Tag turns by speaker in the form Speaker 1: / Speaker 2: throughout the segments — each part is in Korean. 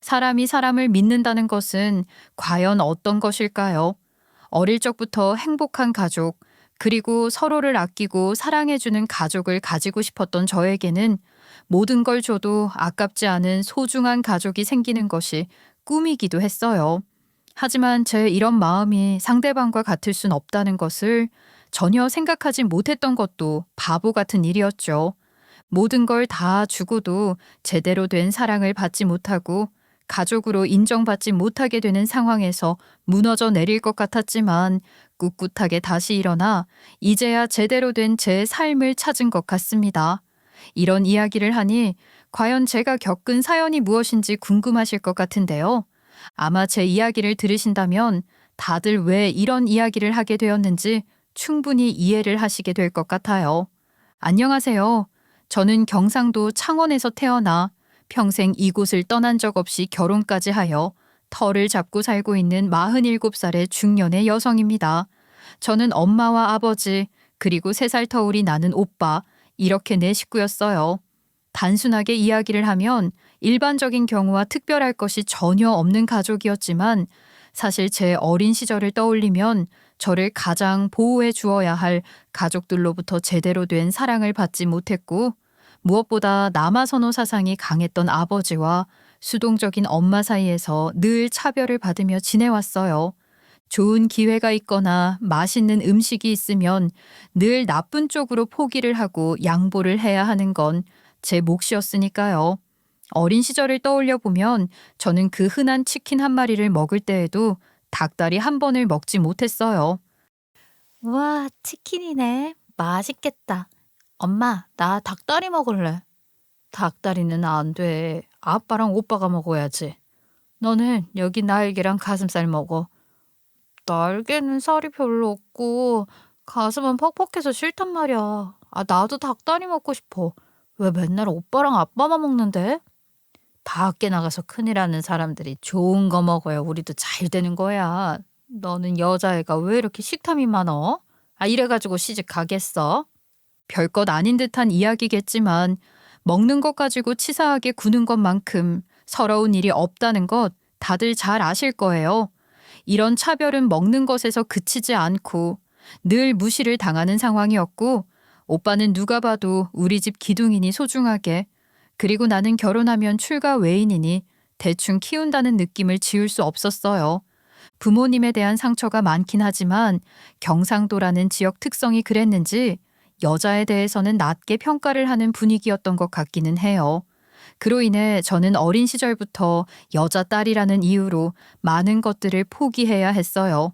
Speaker 1: 사람이 사람을 믿는다는 것은 과연 어떤 것일까요? 어릴 적부터 행복한 가족, 그리고 서로를 아끼고 사랑해주는 가족을 가지고 싶었던 저에게는 모든 걸 줘도 아깝지 않은 소중한 가족이 생기는 것이 꿈이기도 했어요. 하지만 제 이런 마음이 상대방과 같을 순 없다는 것을 전혀 생각하지 못했던 것도 바보 같은 일이었죠. 모든 걸 다 주고도 제대로 된 사랑을 받지 못하고 가족으로 인정받지 못하게 되는 상황에서 무너져 내릴 것 같았지만 꿋꿋하게 다시 일어나 이제야 제대로 된 제 삶을 찾은 것 같습니다. 이런 이야기를 하니 과연 제가 겪은 사연이 무엇인지 궁금하실 것 같은데요. 아마 제 이야기를 들으신다면 다들 왜 이런 이야기를 하게 되었는지 충분히 이해를 하시게 될 것 같아요. 안녕하세요. 저는 경상도 창원에서 태어나 평생 이곳을 떠난 적 없이 결혼까지 하여 터를 잡고 살고 있는 47살의 중년의 여성입니다. 저는 엄마와 아버지, 그리고 3살 터울이 나는 오빠, 이렇게 4식구였어요. 단순하게 이야기를 하면 일반적인 경우와 특별할 것이 전혀 없는 가족이었지만 사실 제 어린 시절을 떠올리면 저를 가장 보호해 주어야 할 가족들로부터 제대로 된 사랑을 받지 못했고 무엇보다 남아선호 사상이 강했던 아버지와 수동적인 엄마 사이에서 늘 차별을 받으며 지내왔어요. 좋은 기회가 있거나 맛있는 음식이 있으면 늘 나쁜 쪽으로 포기를 하고 양보를 해야 하는 건 제 몫이었으니까요. 어린 시절을 떠올려 보면 저는 그 흔한 치킨 한 마리를 먹을 때에도 닭다리 한 번을 먹지 못했어요.
Speaker 2: 우와, 치킨이네. 맛있겠다. 엄마, 나 닭다리 먹을래. 닭다리는 안 돼. 아빠랑 오빠가 먹어야지. 너는 여기 날개랑 가슴살 먹어. 날개는 살이 별로 없고 가슴은 퍽퍽해서 싫단 말이야. 나도 닭다리 먹고 싶어. 왜 맨날 오빠랑 아빠만 먹는데? 밖에 나가서 큰일 하는 사람들이 좋은 거 먹어야 우리도 잘 되는 거야. 너는 여자애가 왜 이렇게 식탐이 많어? 이래가지고 시집 가겠어?
Speaker 1: 별것 아닌 듯한 이야기겠지만 먹는 것 가지고 치사하게 구는 것만큼 서러운 일이 없다는 것 다들 잘 아실 거예요. 이런 차별은 먹는 것에서 그치지 않고 늘 무시를 당하는 상황이었고 오빠는 누가 봐도 우리 집 기둥이니 소중하게 그리고 나는 결혼하면 출가 외인이니 대충 키운다는 느낌을 지울 수 없었어요. 부모님에 대한 상처가 많긴 하지만 경상도라는 지역 특성이 그랬는지 여자에 대해서는 낮게 평가를 하는 분위기였던 것 같기는 해요. 그로 인해 저는 어린 시절부터 여자 딸이라는 이유로 많은 것들을 포기해야 했어요.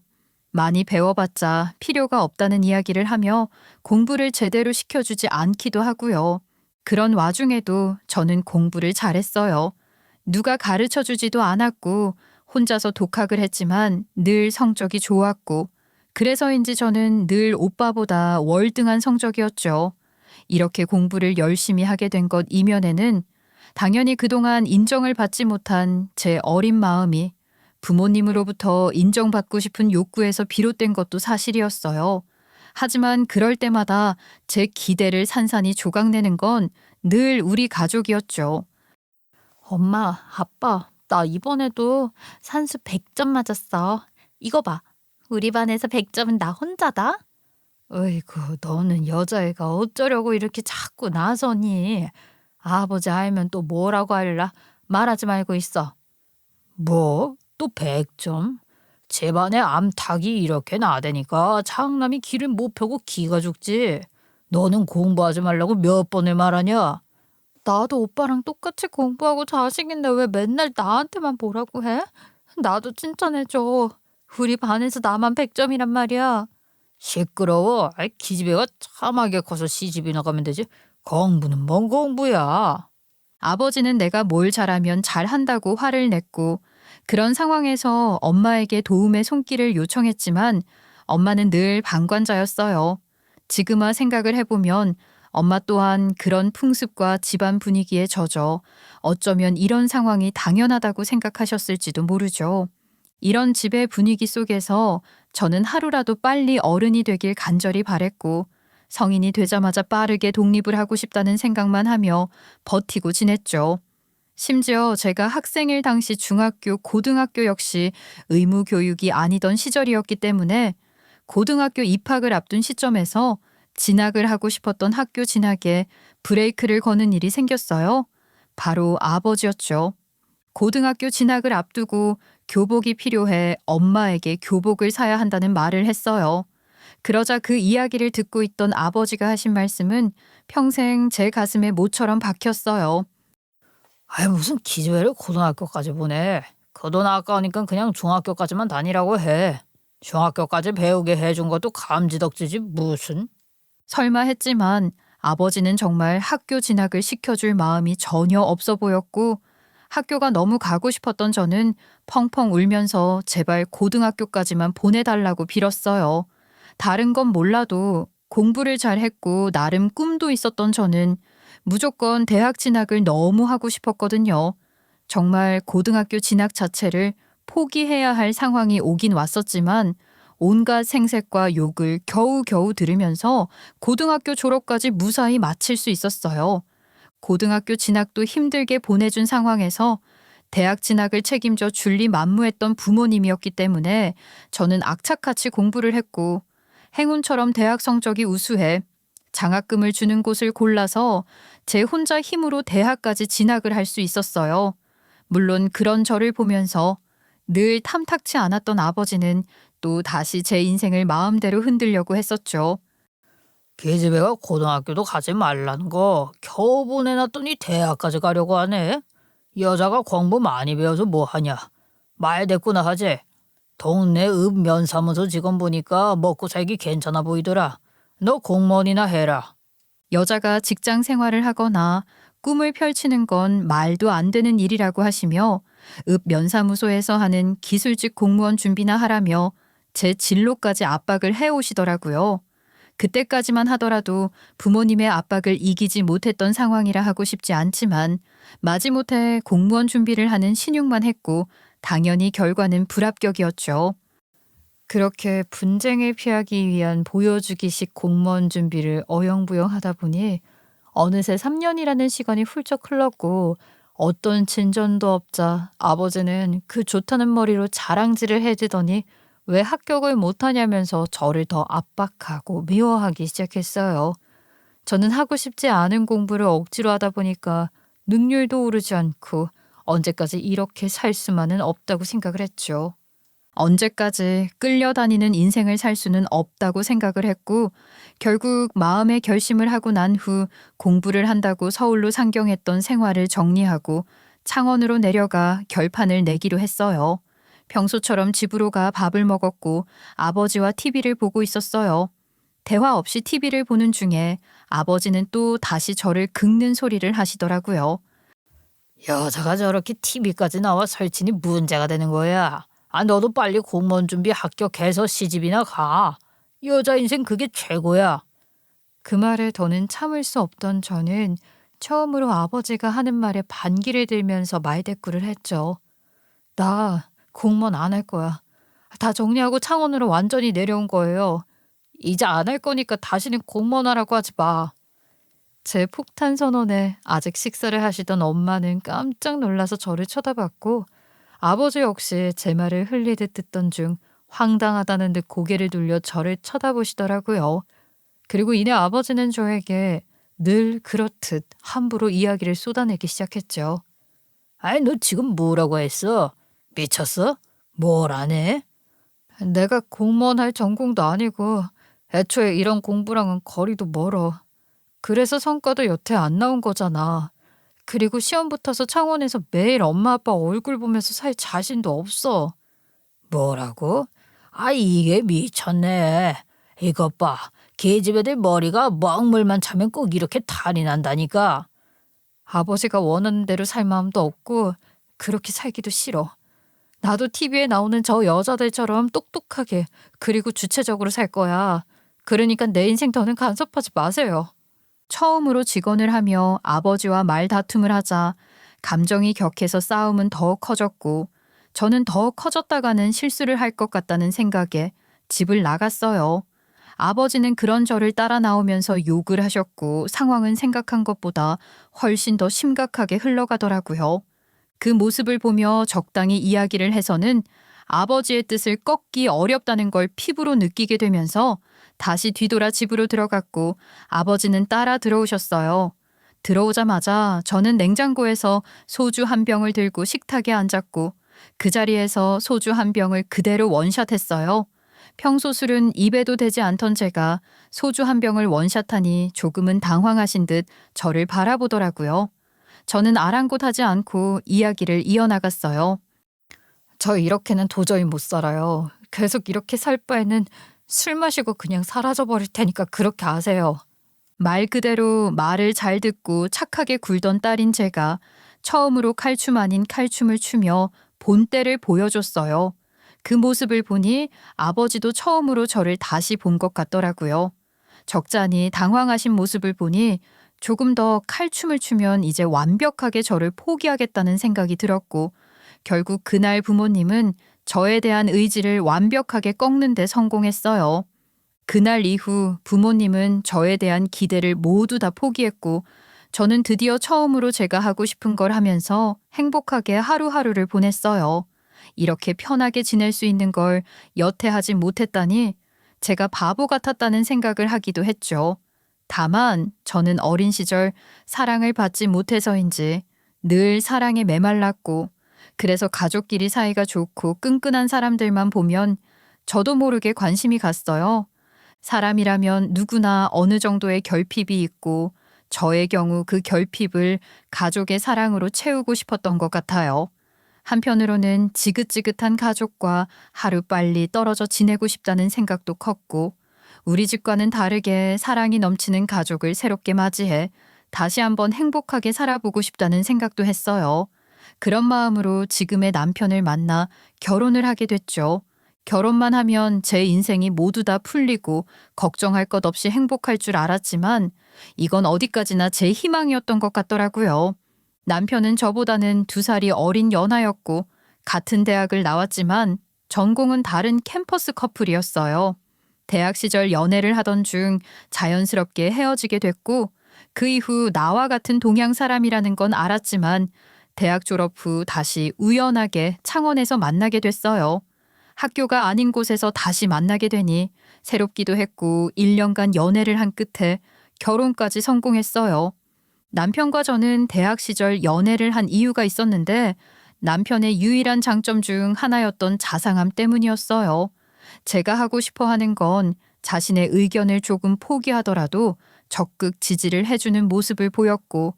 Speaker 1: 많이 배워봤자 필요가 없다는 이야기를 하며 공부를 제대로 시켜주지 않기도 하고요. 그런 와중에도 저는 공부를 잘했어요. 누가 가르쳐 주지도 않았고 혼자서 독학을 했지만 늘 성적이 좋았고 그래서인지 저는 늘 오빠보다 월등한 성적이었죠. 이렇게 공부를 열심히 하게 된 것 이면에는 당연히 그동안 인정을 받지 못한 제 어린 마음이 부모님으로부터 인정받고 싶은 욕구에서 비롯된 것도 사실이었어요. 하지만 그럴 때마다 제 기대를 산산이 조각내는 건 늘 우리 가족이었죠.
Speaker 2: 엄마, 아빠, 나 이번에도 산수 100점 맞았어. 이거 봐. 우리 반에서 100점은 나 혼자다?
Speaker 1: 어이구, 너는 여자애가 어쩌려고 이렇게 자꾸 나서니?
Speaker 2: 아버지 알면 또 뭐라고 할라? 말하지 말고 있어.
Speaker 1: 뭐? 또 100점? 집안에 암탉이 이렇게 나대니까 장남이 길을 못 펴고 기가 죽지. 너는 공부하지 말라고 몇 번을 말하냐?
Speaker 2: 나도 오빠랑 똑같이 공부하고 자식인데 왜 맨날 나한테만 뭐라고 해? 나도 칭찬해줘. 우리 반에서 나만 100점이란 말이야.
Speaker 1: 시끄러워. 기집애가 참하게 커서 시집이나 가면 되지. 공부는 뭔 공부야. 아버지는 내가 뭘 잘하면 잘한다고 화를 냈고 그런 상황에서 엄마에게 도움의 손길을 요청했지만 엄마는 늘 방관자였어요. 지금와 생각을 해보면 엄마 또한 그런 풍습과 집안 분위기에 젖어 어쩌면 이런 상황이 당연하다고 생각하셨을지도 모르죠. 이런 집의 분위기 속에서 저는 하루라도 빨리 어른이 되길 간절히 바랬고 성인이 되자마자 빠르게 독립을 하고 싶다는 생각만 하며 버티고 지냈죠. 심지어 제가 학생일 당시 중학교, 고등학교 역시 의무 교육이 아니던 시절이었기 때문에 고등학교 입학을 앞둔 시점에서 진학을 하고 싶었던 학교 진학에 브레이크를 거는 일이 생겼어요. 바로 아버지였죠. 고등학교 진학을 앞두고 교복이 필요해 엄마에게 교복을 사야 한다는 말을 했어요. 그러자 그 이야기를 듣고 있던 아버지가 하신 말씀은 평생 제 가슴에 모처럼 박혔어요.
Speaker 2: 아이, 무슨 기집애를 고등학교까지 보내. 그 돈 아까우니까 그냥 중학교까지만 다니라고 해. 중학교까지 배우게 해준 것도 감지덕지지 무슨.
Speaker 1: 설마 했지만 아버지는 정말 학교 진학을 시켜줄 마음이 전혀 없어 보였고 학교가 너무 가고 싶었던 저는 펑펑 울면서 제발 고등학교까지만 보내달라고 빌었어요. 다른 건 몰라도 공부를 잘했고 나름 꿈도 있었던 저는 무조건 대학 진학을 너무 하고 싶었거든요. 정말 고등학교 진학 자체를 포기해야 할 상황이 오긴 왔었지만 온갖 생색과 욕을 겨우겨우 들으면서 고등학교 졸업까지 무사히 마칠 수 있었어요. 고등학교 진학도 힘들게 보내준 상황에서 대학 진학을 책임져 준리만무했던 부모님이었기 때문에 저는 악착같이 공부를 했고 행운처럼 대학 성적이 우수해 장학금을 주는 곳을 골라서 제 혼자 힘으로 대학까지 진학을 할 수 있었어요. 물론 그런 저를 보면서 늘 탐탁치 않았던 아버지는 또 다시 제 인생을 마음대로 흔들려고 했었죠.
Speaker 2: 계집애가 고등학교도 가지 말라는 거 겨우 보내놨더니 대학까지 가려고 하네. 여자가 공부 많이 배워서 뭐 하냐. 말 됐구나 하지. 동네 읍 면사무소 직원 보니까 먹고 살기 괜찮아 보이더라. 너 공무원이나 해라.
Speaker 1: 여자가 직장 생활을 하거나 꿈을 펼치는 건 말도 안 되는 일이라고 하시며 읍 면사무소에서 하는 기술직 공무원 준비나 하라며 제 진로까지 압박을 해오시더라고요. 그때까지만 하더라도 부모님의 압박을 이기지 못했던 상황이라 하고 싶지 않지만 마지못해 공무원 준비를 하는 신용만 했고 당연히 결과는 불합격이었죠. 그렇게 분쟁을 피하기 위한 보여주기식 공무원 준비를 어영부영 하다 보니 어느새 3년이라는 시간이 훌쩍 흘렀고 어떤 진전도 없자 아버지는 그 좋다는 머리로 자랑질을 해대더니 왜 합격을 못하냐면서 저를 더 압박하고 미워하기 시작했어요. 저는 하고 싶지 않은 공부를 억지로 하다 보니까 능률도 오르지 않고 언제까지 이렇게 살 수만은 없다고 생각을 했죠. 언제까지 끌려다니는 인생을 살 수는 없다고 생각을 했고 결국 마음의 결심을 하고 난 후 공부를 한다고 서울로 상경했던 생활을 정리하고 창원으로 내려가 결판을 내기로 했어요. 평소처럼 집으로 가 밥을 먹었고 아버지와 TV를 보고 있었어요. 대화 없이 TV를 보는 중에 아버지는 또 다시 저를 긁는 소리를 하시더라고요.
Speaker 2: 여자가 저렇게 TV까지 나와 설치니 문제가 되는 거야. 아, 너도 빨리 공무원 준비 합격해서 시집이나 가. 여자 인생 그게 최고야.
Speaker 1: 그 말에 더는 참을 수 없던 저는 처음으로 아버지가 하는 말에 반기를 들면서 말대꾸를 했죠. 나 공무원 안 할 거야. 다 정리하고 창원으로 완전히 내려온 거예요. 이제 안 할 거니까 다시는 공무원 하라고 하지 마. 제 폭탄 선언에 아직 식사를 하시던 엄마는 깜짝 놀라서 저를 쳐다봤고 아버지 역시 제 말을 흘리듯 듣던 중 황당하다는 듯 고개를 돌려 저를 쳐다보시더라고요. 그리고 이내 아버지는 저에게 늘 그렇듯 함부로 이야기를 쏟아내기 시작했죠.
Speaker 2: 아이, 너 지금 뭐라고 했어? 미쳤어? 뭘 안 해?
Speaker 1: 내가 공무원 할 전공도 아니고 애초에 이런 공부랑은 거리도 멀어. 그래서 성과도 여태 안 나온 거잖아. 그리고 시험 붙어서 창원에서 매일 엄마 아빠 얼굴 보면서 살 자신도 없어.
Speaker 2: 뭐라고? 아, 이게 미쳤네. 이것 봐. 계집애들 머리가 먹물만 차면 꼭 이렇게 탈이 난다니까.
Speaker 1: 아버지가 원하는 대로 살 마음도 없고 그렇게 살기도 싫어. 나도 TV에 나오는 저 여자들처럼 똑똑하게 그리고 주체적으로 살 거야. 그러니까 내 인생 더는 간섭하지 마세요. 처음으로 직언을 하며 아버지와 말다툼을 하자 감정이 격해서 싸움은 더 커졌고 저는 더 커졌다가는 실수를 할 것 같다는 생각에 집을 나갔어요. 아버지는 그런 저를 따라 나오면서 욕을 하셨고 상황은 생각한 것보다 훨씬 더 심각하게 흘러가더라고요. 그 모습을 보며 적당히 이야기를 해서는 아버지의 뜻을 꺾기 어렵다는 걸 피부로 느끼게 되면서 다시 뒤돌아 집으로 들어갔고 아버지는 따라 들어오셨어요. 들어오자마자 저는 냉장고에서 소주 한 병을 들고 식탁에 앉았고 그 자리에서 소주 한 병을 그대로 원샷했어요. 평소 술은 입에도 대지 않던 제가 소주 한 병을 원샷하니 조금은 당황하신 듯 저를 바라보더라고요. 저는 아랑곳하지 않고 이야기를 이어나갔어요. 저 이렇게는 도저히 못 살아요. 계속 이렇게 살 바에는 술 마시고 그냥 사라져 버릴 테니까 그렇게 아세요. 말 그대로 말을 잘 듣고 착하게 굴던 딸인 제가 처음으로 칼춤 아닌 칼춤을 추며 본때를 보여줬어요. 그 모습을 보니 아버지도 처음으로 저를 다시 본 것 같더라고요. 적잖이 당황하신 모습을 보니 조금 더 칼춤을 추면 이제 완벽하게 저를 포기하겠다는 생각이 들었고 결국 그날 부모님은 저에 대한 의지를 완벽하게 꺾는 데 성공했어요. 그날 이후 부모님은 저에 대한 기대를 모두 다 포기했고 저는 드디어 처음으로 제가 하고 싶은 걸 하면서 행복하게 하루하루를 보냈어요. 이렇게 편하게 지낼 수 있는 걸 여태 하지 못했다니 제가 바보 같았다는 생각을 하기도 했죠. 다만 저는 어린 시절 사랑을 받지 못해서인지 늘 사랑에 메말랐고 그래서 가족끼리 사이가 좋고 끈끈한 사람들만 보면 저도 모르게 관심이 갔어요. 사람이라면 누구나 어느 정도의 결핍이 있고 저의 경우 그 결핍을 가족의 사랑으로 채우고 싶었던 것 같아요. 한편으로는 지긋지긋한 가족과 하루빨리 떨어져 지내고 싶다는 생각도 컸고 우리 집과는 다르게 사랑이 넘치는 가족을 새롭게 맞이해 다시 한번 행복하게 살아보고 싶다는 생각도 했어요. 그런 마음으로 지금의 남편을 만나 결혼을 하게 됐죠. 결혼만 하면 제 인생이 모두 다 풀리고 걱정할 것 없이 행복할 줄 알았지만 이건 어디까지나 제 희망이었던 것 같더라고요. 남편은 저보다는 2살이 어린 연하였고 같은 대학을 나왔지만 전공은 다른 캠퍼스 커플이었어요. 대학 시절 연애를 하던 중 자연스럽게 헤어지게 됐고 그 이후 나와 같은 동양 사람이라는 건 알았지만 대학 졸업 후 다시 우연하게 창원에서 만나게 됐어요. 학교가 아닌 곳에서 다시 만나게 되니 새롭기도 했고 1년간 연애를 한 끝에 결혼까지 성공했어요. 남편과 저는 대학 시절 연애를 한 이유가 있었는데 남편의 유일한 장점 중 하나였던 자상함 때문이었어요. 제가 하고 싶어 하는 건 자신의 의견을 조금 포기하더라도 적극 지지를 해주는 모습을 보였고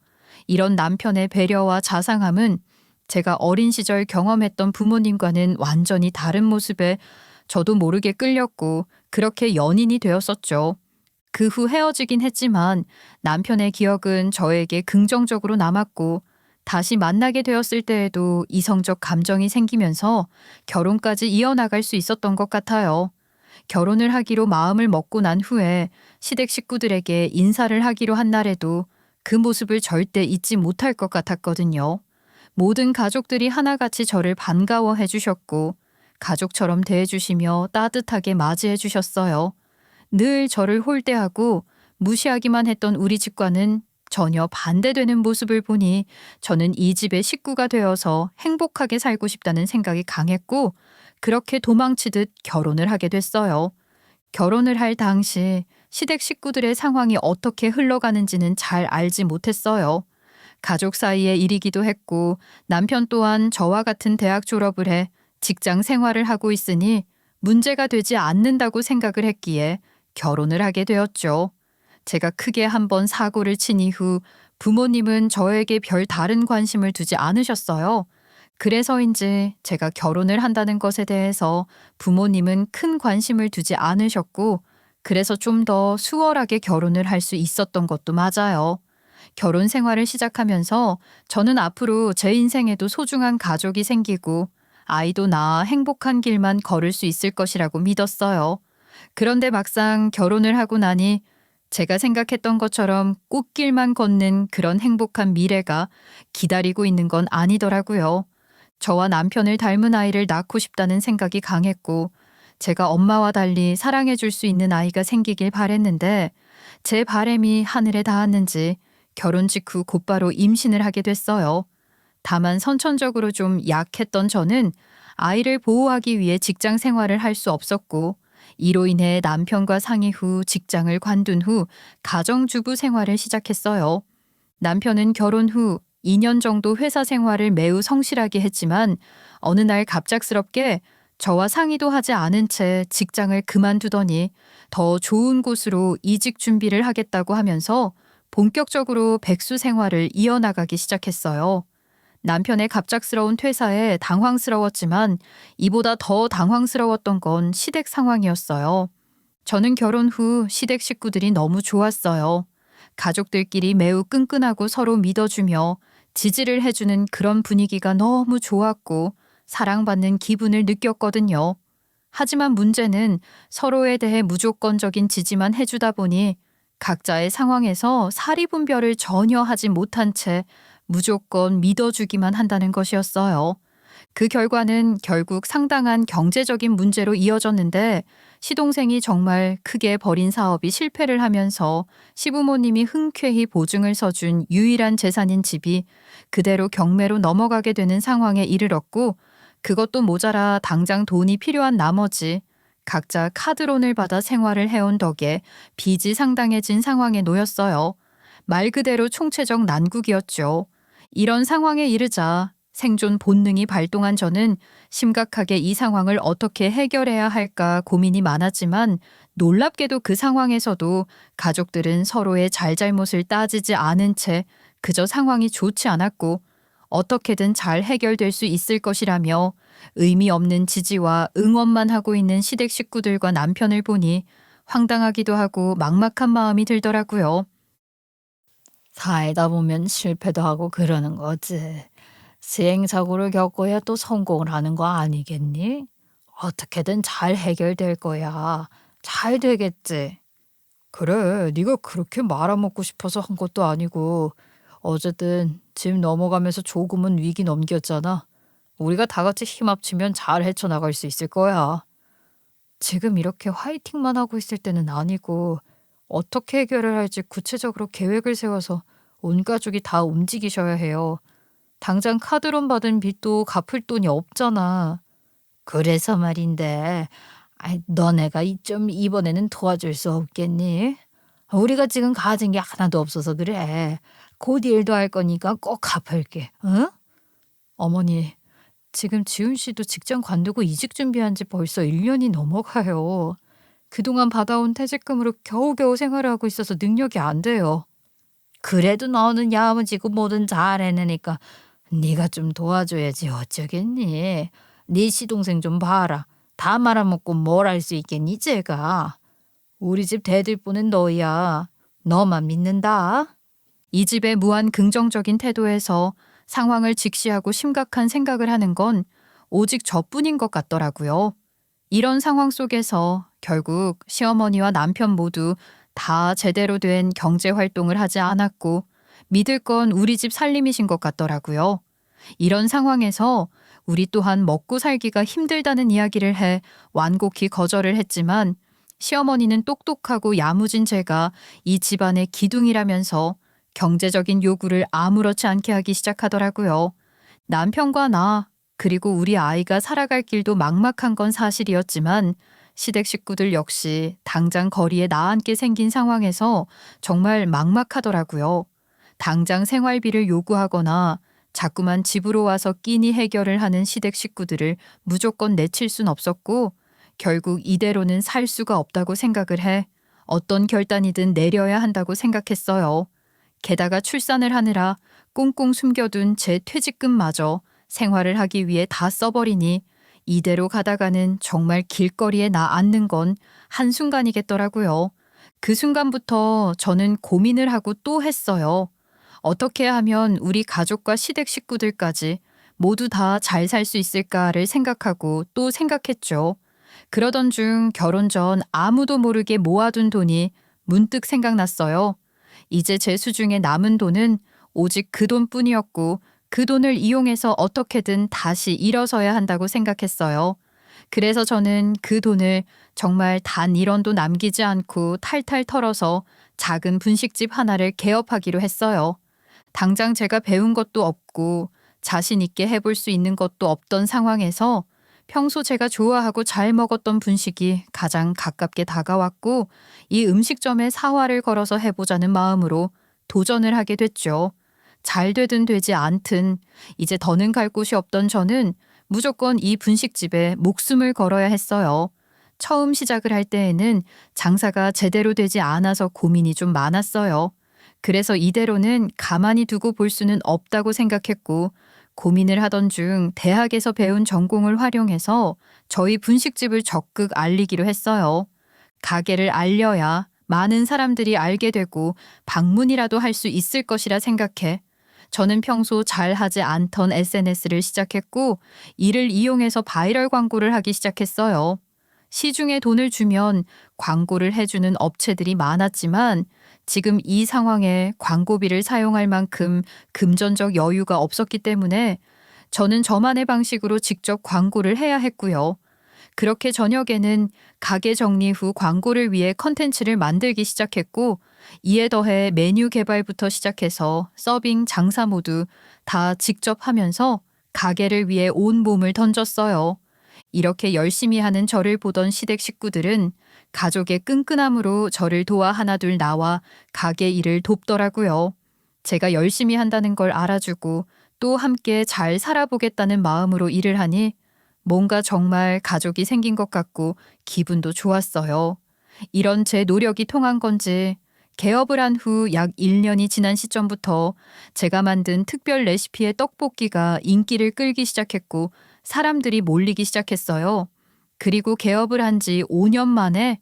Speaker 1: 이런 남편의 배려와 자상함은 제가 어린 시절 경험했던 부모님과는 완전히 다른 모습에 저도 모르게 끌렸고 그렇게 연인이 되었었죠. 그 후 헤어지긴 했지만 남편의 기억은 저에게 긍정적으로 남았고 다시 만나게 되었을 때에도 이성적 감정이 생기면서 결혼까지 이어나갈 수 있었던 것 같아요. 결혼을 하기로 마음을 먹고 난 후에 시댁 식구들에게 인사를 하기로 한 날에도 그 모습을 절대 잊지 못할 것 같았거든요. 모든 가족들이 하나같이 저를 반가워해 주셨고 가족처럼 대해주시며 따뜻하게 맞이해 주셨어요. 늘 저를 홀대하고 무시하기만 했던 우리 집과는 전혀 반대되는 모습을 보니 저는 이 집의 식구가 되어서 행복하게 살고 싶다는 생각이 강했고 그렇게 도망치듯 결혼을 하게 됐어요. 결혼을 할 당시 시댁 식구들의 상황이 어떻게 흘러가는지는 잘 알지 못했어요. 가족 사이의 일이기도 했고 남편 또한 저와 같은 대학 졸업을 해 직장 생활을 하고 있으니 문제가 되지 않는다고 생각을 했기에 결혼을 하게 되었죠. 제가 크게 한번 사고를 친 이후 부모님은 저에게 별 다른 관심을 두지 않으셨어요. 그래서인지 제가 결혼을 한다는 것에 대해서 부모님은 큰 관심을 두지 않으셨고 그래서 좀 더 수월하게 결혼을 할 수 있었던 것도 맞아요. 결혼 생활을 시작하면서 저는 앞으로 제 인생에도 소중한 가족이 생기고 아이도 낳아 행복한 길만 걸을 수 있을 것이라고 믿었어요. 그런데 막상 결혼을 하고 나니 제가 생각했던 것처럼 꽃길만 걷는 그런 행복한 미래가 기다리고 있는 건 아니더라고요. 저와 남편을 닮은 아이를 낳고 싶다는 생각이 강했고 제가 엄마와 달리 사랑해 줄 수 있는 아이가 생기길 바랬는데 제 바람이 하늘에 닿았는지 결혼 직후 곧바로 임신을 하게 됐어요. 다만 선천적으로 좀 약했던 저는 아이를 보호하기 위해 직장 생활을 할 수 없었고, 이로 인해 남편과 상의 후 직장을 관둔 후 가정주부 생활을 시작했어요. 남편은 결혼 후 2년 정도 회사 생활을 매우 성실하게 했지만 어느 날 갑작스럽게 저와 상의도 하지 않은 채 직장을 그만두더니 더 좋은 곳으로 이직 준비를 하겠다고 하면서 본격적으로 백수 생활을 이어나가기 시작했어요. 남편의 갑작스러운 퇴사에 당황스러웠지만 이보다 더 당황스러웠던 건 시댁 상황이었어요. 저는 결혼 후 시댁 식구들이 너무 좋았어요. 가족들끼리 매우 끈끈하고 서로 믿어주며 지지를 해주는 그런 분위기가 너무 좋았고 사랑받는 기분을 느꼈거든요. 하지만 문제는 서로에 대해 무조건적인 지지만 해주다 보니 각자의 상황에서 사리분별을 전혀 하지 못한 채 무조건 믿어주기만 한다는 것이었어요. 그 결과는 결국 상당한 경제적인 문제로 이어졌는데 시동생이 정말 크게 벌인 사업이 실패를 하면서 시부모님이 흔쾌히 보증을 서준 유일한 재산인 집이 그대로 경매로 넘어가게 되는 상황에 이르렀고 그것도 모자라 당장 돈이 필요한 나머지 각자 카드론을 받아 생활을 해온 덕에 빚이 상당해진 상황에 놓였어요. 말 그대로 총체적 난국이었죠. 이런 상황에 이르자 생존 본능이 발동한 저는 심각하게 이 상황을 어떻게 해결해야 할까 고민이 많았지만 놀랍게도 그 상황에서도 가족들은 서로의 잘잘못을 따지지 않은 채 그저 상황이 좋지 않았고 어떻게든 잘 해결될 수 있을 것이라며 의미 없는 지지와 응원만 하고 있는 시댁 식구들과 남편을 보니 황당하기도 하고 막막한 마음이 들더라고요.
Speaker 2: 살다 보면 실패도 하고 그러는 거지. 시행착오를 겪어야 또 성공을 하는 거 아니겠니? 어떻게든 잘 해결될 거야. 잘 되겠지. 그래, 네가 그렇게 말아먹고 싶어서 한 것도 아니고 어쨌든 집 넘어가면서 조금은 위기 넘겼잖아. 우리가 다 같이 힘 합치면 잘 헤쳐나갈 수 있을 거야. 지금 이렇게 화이팅만 하고 있을 때는 아니고 어떻게 해결을 할지 구체적으로 계획을 세워서 온 가족이 다 움직이셔야 해요. 당장 카드론 받은 빚도 갚을 돈이 없잖아. 그래서 말인데, 너네가 좀 이번에는 도와줄 수 없겠니? 우리가 지금 가진 게 하나도 없어서 그래. 곧 일도 할 거니까 꼭 갚을게. 응? 어머니, 지금 지훈 씨도 직장 관두고 이직 준비한 지 벌써 1년이 넘어가요. 그동안 받아온 퇴직금으로 겨우겨우 생활을 하고 있어서 능력이 안 돼요. 그래도 너는 야무지고 뭐든 잘 해내니까 네가 좀 도와줘야지 어쩌겠니. 네 시동생 좀 봐라. 다 말아먹고 뭘 할 수 있겠니 쟤가. 우리 집 대들보는 너야. 너만 믿는다.
Speaker 1: 이 집의 무한 긍정적인 태도에서 상황을 직시하고 심각한 생각을 하는 건 오직 저뿐인 것 같더라고요. 이런 상황 속에서 결국 시어머니와 남편 모두 다 제대로 된 경제 활동을 하지 않았고 믿을 건 우리 집 살림이신 것 같더라고요. 이런 상황에서 우리 또한 먹고 살기가 힘들다는 이야기를 해 완곡히 거절을 했지만 시어머니는 똑똑하고 야무진 제가 이 집안의 기둥이라면서 경제적인 요구를 아무렇지 않게 하기 시작하더라고요. 남편과 나 그리고 우리 아이가 살아갈 길도 막막한 건 사실이었지만 시댁 식구들 역시 당장 거리에 나앉게 생긴 상황에서 정말 막막하더라고요. 당장 생활비를 요구하거나 자꾸만 집으로 와서 끼니 해결을 하는 시댁 식구들을 무조건 내칠 순 없었고 결국 이대로는 살 수가 없다고 생각을 해 어떤 결단이든 내려야 한다고 생각했어요. 게다가 출산을 하느라 꽁꽁 숨겨둔 제 퇴직금마저 생활을 하기 위해 다 써버리니 이대로 가다가는 정말 길거리에 나 앉는 건 한순간이겠더라고요. 그 순간부터 저는 고민을 하고 또 했어요. 어떻게 하면 우리 가족과 시댁 식구들까지 모두 다 잘 살 수 있을까를 생각하고 또 생각했죠. 그러던 중 결혼 전 아무도 모르게 모아둔 돈이 문득 생각났어요. 이제 제 수중에 남은 돈은 오직 그 돈뿐이었고 그 돈을 이용해서 어떻게든 다시 일어서야 한다고 생각했어요. 그래서 저는 그 돈을 정말 단 1원도 남기지 않고 탈탈 털어서 작은 분식집 하나를 개업하기로 했어요. 당장 제가 배운 것도 없고 자신 있게 해볼 수 있는 것도 없던 상황에서 평소 제가 좋아하고 잘 먹었던 분식이 가장 가깝게 다가왔고 이 음식점에 사활을 걸어서 해보자는 마음으로 도전을 하게 됐죠. 잘 되든 되지 않든 이제 더는 갈 곳이 없던 저는 무조건 이 분식집에 목숨을 걸어야 했어요. 처음 시작을 할 때에는 장사가 제대로 되지 않아서 고민이 좀 많았어요. 그래서 이대로는 가만히 두고 볼 수는 없다고 생각했고 고민을 하던 중 대학에서 배운 전공을 활용해서 저희 분식집을 적극 알리기로 했어요. 가게를 알려야 많은 사람들이 알게 되고 방문이라도 할 수 있을 것이라 생각해 저는 평소 잘 하지 않던 SNS를 시작했고 이를 이용해서 바이럴 광고를 하기 시작했어요. 시중에 돈을 주면 광고를 해주는 업체들이 많았지만 지금 이 상황에 광고비를 사용할 만큼 금전적 여유가 없었기 때문에 저는 저만의 방식으로 직접 광고를 해야 했고요. 그렇게 저녁에는 가게 정리 후 광고를 위해 컨텐츠를 만들기 시작했고 이에 더해 메뉴 개발부터 시작해서 서빙, 장사 모두 다 직접 하면서 가게를 위해 온 몸을 던졌어요. 이렇게 열심히 하는 저를 보던 시댁 식구들은 가족의 끈끈함으로 저를 도와 하나둘 나와 가게 일을 돕더라고요. 제가 열심히 한다는 걸 알아주고 또 함께 잘 살아보겠다는 마음으로 일을 하니 뭔가 정말 가족이 생긴 것 같고 기분도 좋았어요. 이런 제 노력이 통한 건지 개업을 한 후 약 1년이 지난 시점부터 제가 만든 특별 레시피의 떡볶이가 인기를 끌기 시작했고 사람들이 몰리기 시작했어요. 그리고 개업을 한 지 5년 만에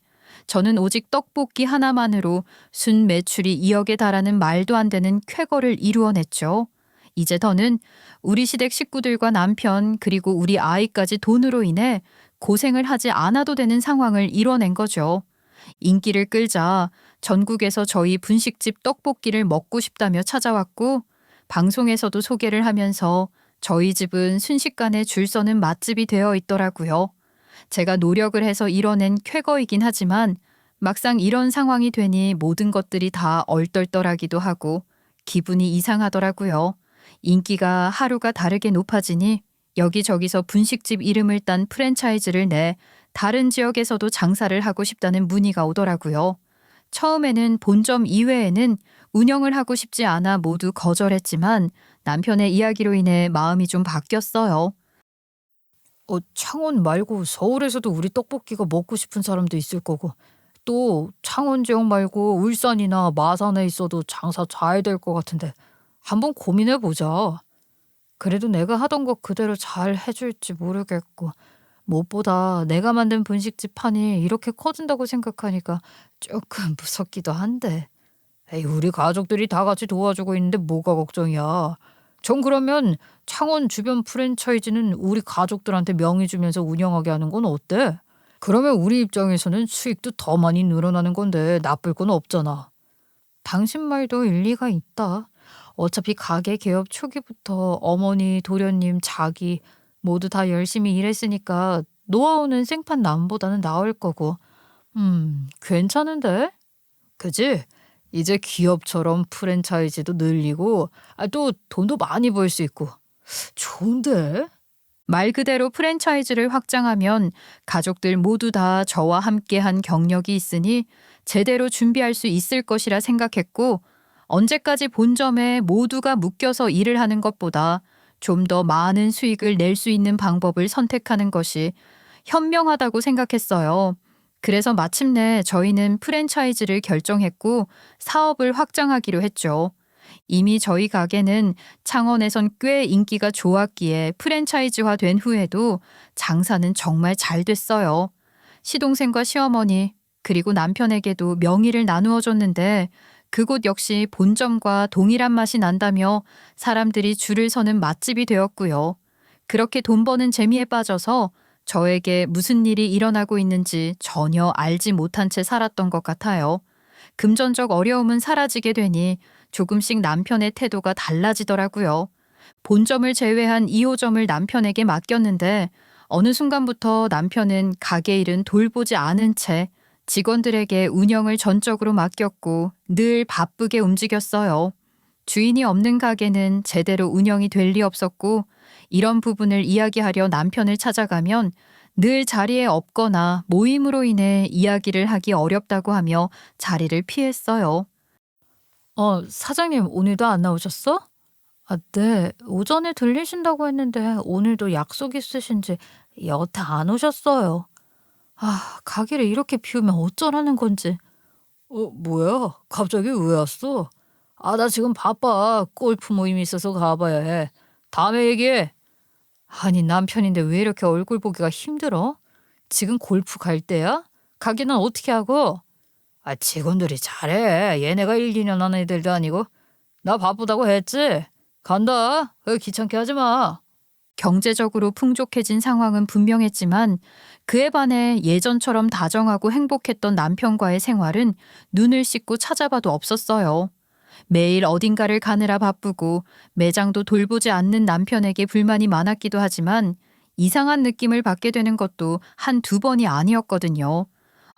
Speaker 1: 저는 오직 떡볶이 하나만으로 순 매출이 2억에 달하는 말도 안 되는 쾌거를 이루어냈죠. 이제 더는 우리 시댁 식구들과 남편 그리고 우리 아이까지 돈으로 인해 고생을 하지 않아도 되는 상황을 이뤄낸 거죠. 인기를 끌자 전국에서 저희 분식집 떡볶이를 먹고 싶다며 찾아왔고 방송에서도 소개를 하면서 저희 집은 순식간에 줄 서는 맛집이 되어 있더라고요. 제가 노력을 해서 이뤄낸 쾌거이긴 하지만 막상 이런 상황이 되니 모든 것들이 다 얼떨떨하기도 하고 기분이 이상하더라고요. 인기가 하루가 다르게 높아지니 여기저기서 분식집 이름을 딴 프랜차이즈를 내 다른 지역에서도 장사를 하고 싶다는 문의가 오더라고요. 처음에는 본점 이외에는 운영을 하고 싶지 않아 모두 거절했지만 남편의 이야기로 인해 마음이 좀 바뀌었어요.
Speaker 2: 창원 말고 서울에서도 우리 떡볶이가 먹고 싶은 사람도 있을 거고 또 창원 지역 말고 울산이나 마산에 있어도 장사 잘 될 것 같은데 한번 고민해 보자. 그래도 내가 하던 거 그대로 잘 해줄지 모르겠고 무엇보다 내가 만든 분식집 판이 이렇게 커진다고 생각하니까 조금 무섭기도 한데. 에이, 우리 가족들이 다 같이 도와주고 있는데 뭐가 걱정이야. 전 그러면 창원 주변 프랜차이즈는 우리 가족들한테 명의 주면서 운영하게 하는 건 어때? 그러면 우리 입장에서는 수익도 더 많이 늘어나는 건데 나쁠 건 없잖아. 당신 말도 일리가 있다. 어차피 가게 개업 초기부터 어머니, 도련님, 자기 모두 다 열심히 일했으니까 노하우는 생판 남보다는 나을 거고. 괜찮은데? 그지? 이제 기업처럼 프랜차이즈도 늘리고 또 돈도 많이 벌 수 있고. 좋은데?
Speaker 1: 말 그대로 프랜차이즈를 확장하면 가족들 모두 다 저와 함께한 경력이 있으니 제대로 준비할 수 있을 것이라 생각했고 언제까지 본점에 모두가 묶여서 일을 하는 것보다 좀 더 많은 수익을 낼 수 있는 방법을 선택하는 것이 현명하다고 생각했어요. 그래서 마침내 저희는 프랜차이즈를 결정했고 사업을 확장하기로 했죠. 이미 저희 가게는 창원에선 꽤 인기가 좋았기에 프랜차이즈화 된 후에도 장사는 정말 잘 됐어요. 시동생과 시어머니 그리고 남편에게도 명의를 나누어 줬는데 그곳 역시 본점과 동일한 맛이 난다며 사람들이 줄을 서는 맛집이 되었고요. 그렇게 돈 버는 재미에 빠져서 저에게 무슨 일이 일어나고 있는지 전혀 알지 못한 채 살았던 것 같아요. 금전적 어려움은 사라지게 되니 조금씩 남편의 태도가 달라지더라고요. 본점을 제외한 2호점을 남편에게 맡겼는데 어느 순간부터 남편은 가게 일은 돌보지 않은 채 직원들에게 운영을 전적으로 맡겼고 늘 바쁘게 움직였어요. 주인이 없는 가게는 제대로 운영이 될 리 없었고 이런 부분을 이야기하려 남편을 찾아가면 늘 자리에 없거나 모임으로 인해 이야기를 하기 어렵다고 하며 자리를 피했어요.
Speaker 2: 사장님 오늘도 안 나오셨어? 네. 오전에 들리신다고 했는데 오늘도 약속 있으신지 여태 안 오셨어요. 가게를 이렇게 비우면 어쩌라는 건지. 뭐야? 갑자기 왜 왔어? 나 지금 바빠. 골프 모임이 있어서 가봐야 해. 다음에 얘기해. 아니, 남편인데 왜 이렇게 얼굴 보기가 힘들어? 지금 골프 갈 때야? 가게는 어떻게 하고? 직원들이 잘해. 얘네가 1, 2년 하는 애들도 아니고. 나 바쁘다고 했지? 간다. 귀찮게 하지 마.
Speaker 1: 경제적으로 풍족해진 상황은 분명했지만 그에 반해 예전처럼 다정하고 행복했던 남편과의 생활은 눈을 씻고 찾아봐도 없었어요. 매일 어딘가를 가느라 바쁘고 매장도 돌보지 않는 남편에게 불만이 많았기도 하지만 이상한 느낌을 받게 되는 것도 한두 번이 아니었거든요.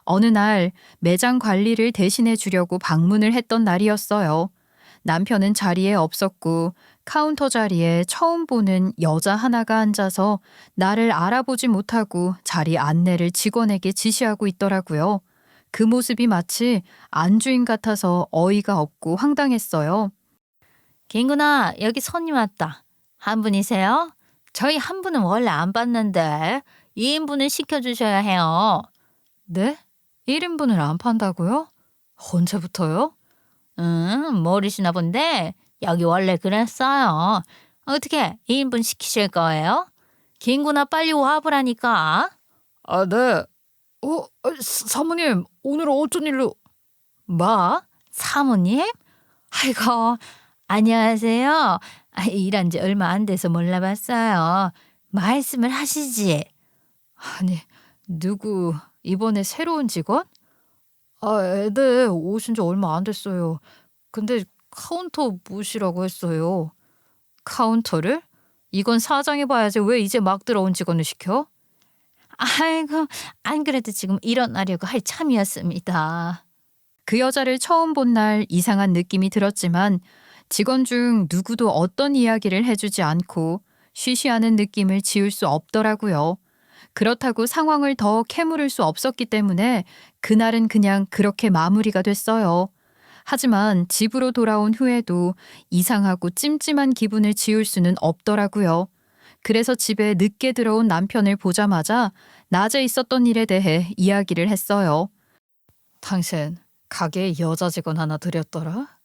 Speaker 1: 어느 날 매장 관리를 대신해 주려고 방문을 했던 날이었어요. 남편은 자리에 없었고 카운터 자리에 처음 보는 여자 하나가 앉아서 나를 알아보지 못하고 자리 안내를 직원에게 지시하고 있더라고요. 그 모습이 마치 안주인 같아서 어이가 없고 황당했어요.
Speaker 2: 김구나, 여기 손님 왔다. 한 분이세요? 저희 한 분은 원래 안 받는데 2인분을 시켜주셔야 해요.
Speaker 1: 네? 1인분을 안 판다고요? 언제부터요?
Speaker 2: 모르시나 본데 여기 원래 그랬어요. 어떻게 2인분 시키실 거예요? 김구나 빨리 와보라니까.
Speaker 1: 네. 사모님, 오늘 어쩐 일로?
Speaker 2: 뭐? 사모님? 아이고, 안녕하세요. 일한 지 얼마 안 돼서 몰라봤어요. 말씀을 하시지.
Speaker 1: 아니, 누구 이번에 새로운 직원? 네, 오신 지 얼마 안 됐어요. 근데 카운터 모시라고 했어요. 카운터를? 이건 사장이 봐야지 왜 이제 막 들어온 직원을 시켜?
Speaker 2: 아이고, 안 그래도 지금 일어나려고 할 참이었습니다.
Speaker 1: 그 여자를 처음 본 날 이상한 느낌이 들었지만 직원 중 누구도 어떤 이야기를 해주지 않고 쉬쉬하는 느낌을 지울 수 없더라고요. 그렇다고 상황을 더 캐물을 수 없었기 때문에 그날은 그냥 그렇게 마무리가 됐어요. 하지만 집으로 돌아온 후에도 이상하고 찜찜한 기분을 지울 수는 없더라고요. 그래서 집에 늦게 들어온 남편을 보자마자 낮에 있었던 일에 대해 이야기를 했어요. 당신 가게에 여자 직원 하나 들였더라?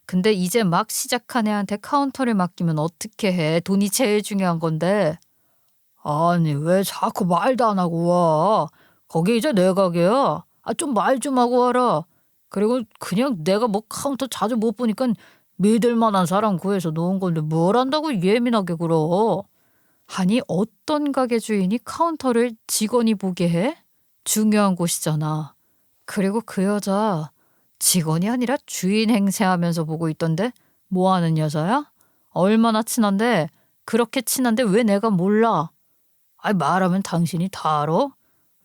Speaker 1: 근데 이제 막 시작한 애한테 카운터를 맡기면 어떻게 해? 돈이 제일 중요한 건데. 아니 왜 자꾸 말도 안 하고 와? 거기 이제 내 가게야. 좀 말 좀 하고 와라. 그리고 그냥 내가 뭐 카운터 자주 못 보니까 믿을 만한 사람 구해서 놓은 건데 뭘 한다고 예민하게 굴어. 아니 어떤 가게 주인이 카운터를 직원이 보게 해? 중요한 곳이잖아. 그리고 그 여자 직원이 아니라 주인 행세하면서 보고 있던데 뭐 하는 여자야? 얼마나 친한데 그렇게 친한데 왜 내가 몰라? 말하면 당신이 다 알아?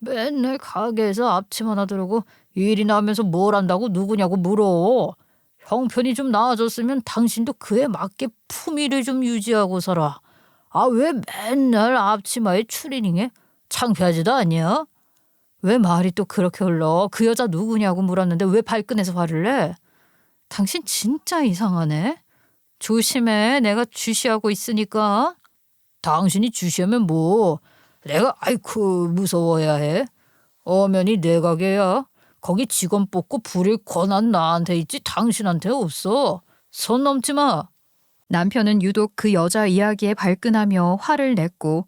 Speaker 1: 맨날 가게에서 앞침 하나 들고 일이나 하면서 뭘 한다고 누구냐고 물어. 형편이 좀 나아졌으면 당신도 그에 맞게 품위를 좀 유지하고 살아. 왜 맨날 앞치마에 추리닝해? 창피하지도 않냐? 왜 말이 또 그렇게 흘러? 그 여자 누구냐고 물었는데 왜 발끈해서 화를 내? 당신 진짜 이상하네. 조심해. 내가 주시하고 있으니까. 당신이 주시하면 뭐? 내가 아이쿠 무서워야 해. 엄연히 내 가게야. 거기 직원 뽑고 부릴 권한 나한테 있지 당신한테 없어. 선 넘지 마. 남편은 유독 그 여자 이야기에 발끈하며 화를 냈고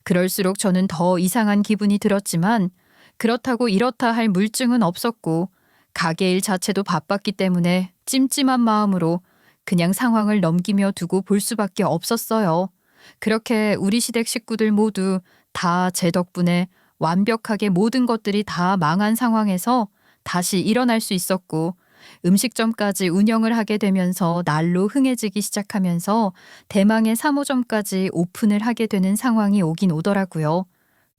Speaker 1: 그럴수록 저는 더 이상한 기분이 들었지만 그렇다고 이렇다 할 물증은 없었고 가게 일 자체도 바빴기 때문에 찜찜한 마음으로 그냥 상황을 넘기며 두고 볼 수밖에 없었어요. 그렇게 우리 시댁 식구들 모두 다 제 덕분에 완벽하게 모든 것들이 다 망한 상황에서 다시 일어날 수 있었고 음식점까지 운영을 하게 되면서 날로 흥해지기 시작하면서 대망의 3호점까지 오픈을 하게 되는 상황이 오긴 오더라고요.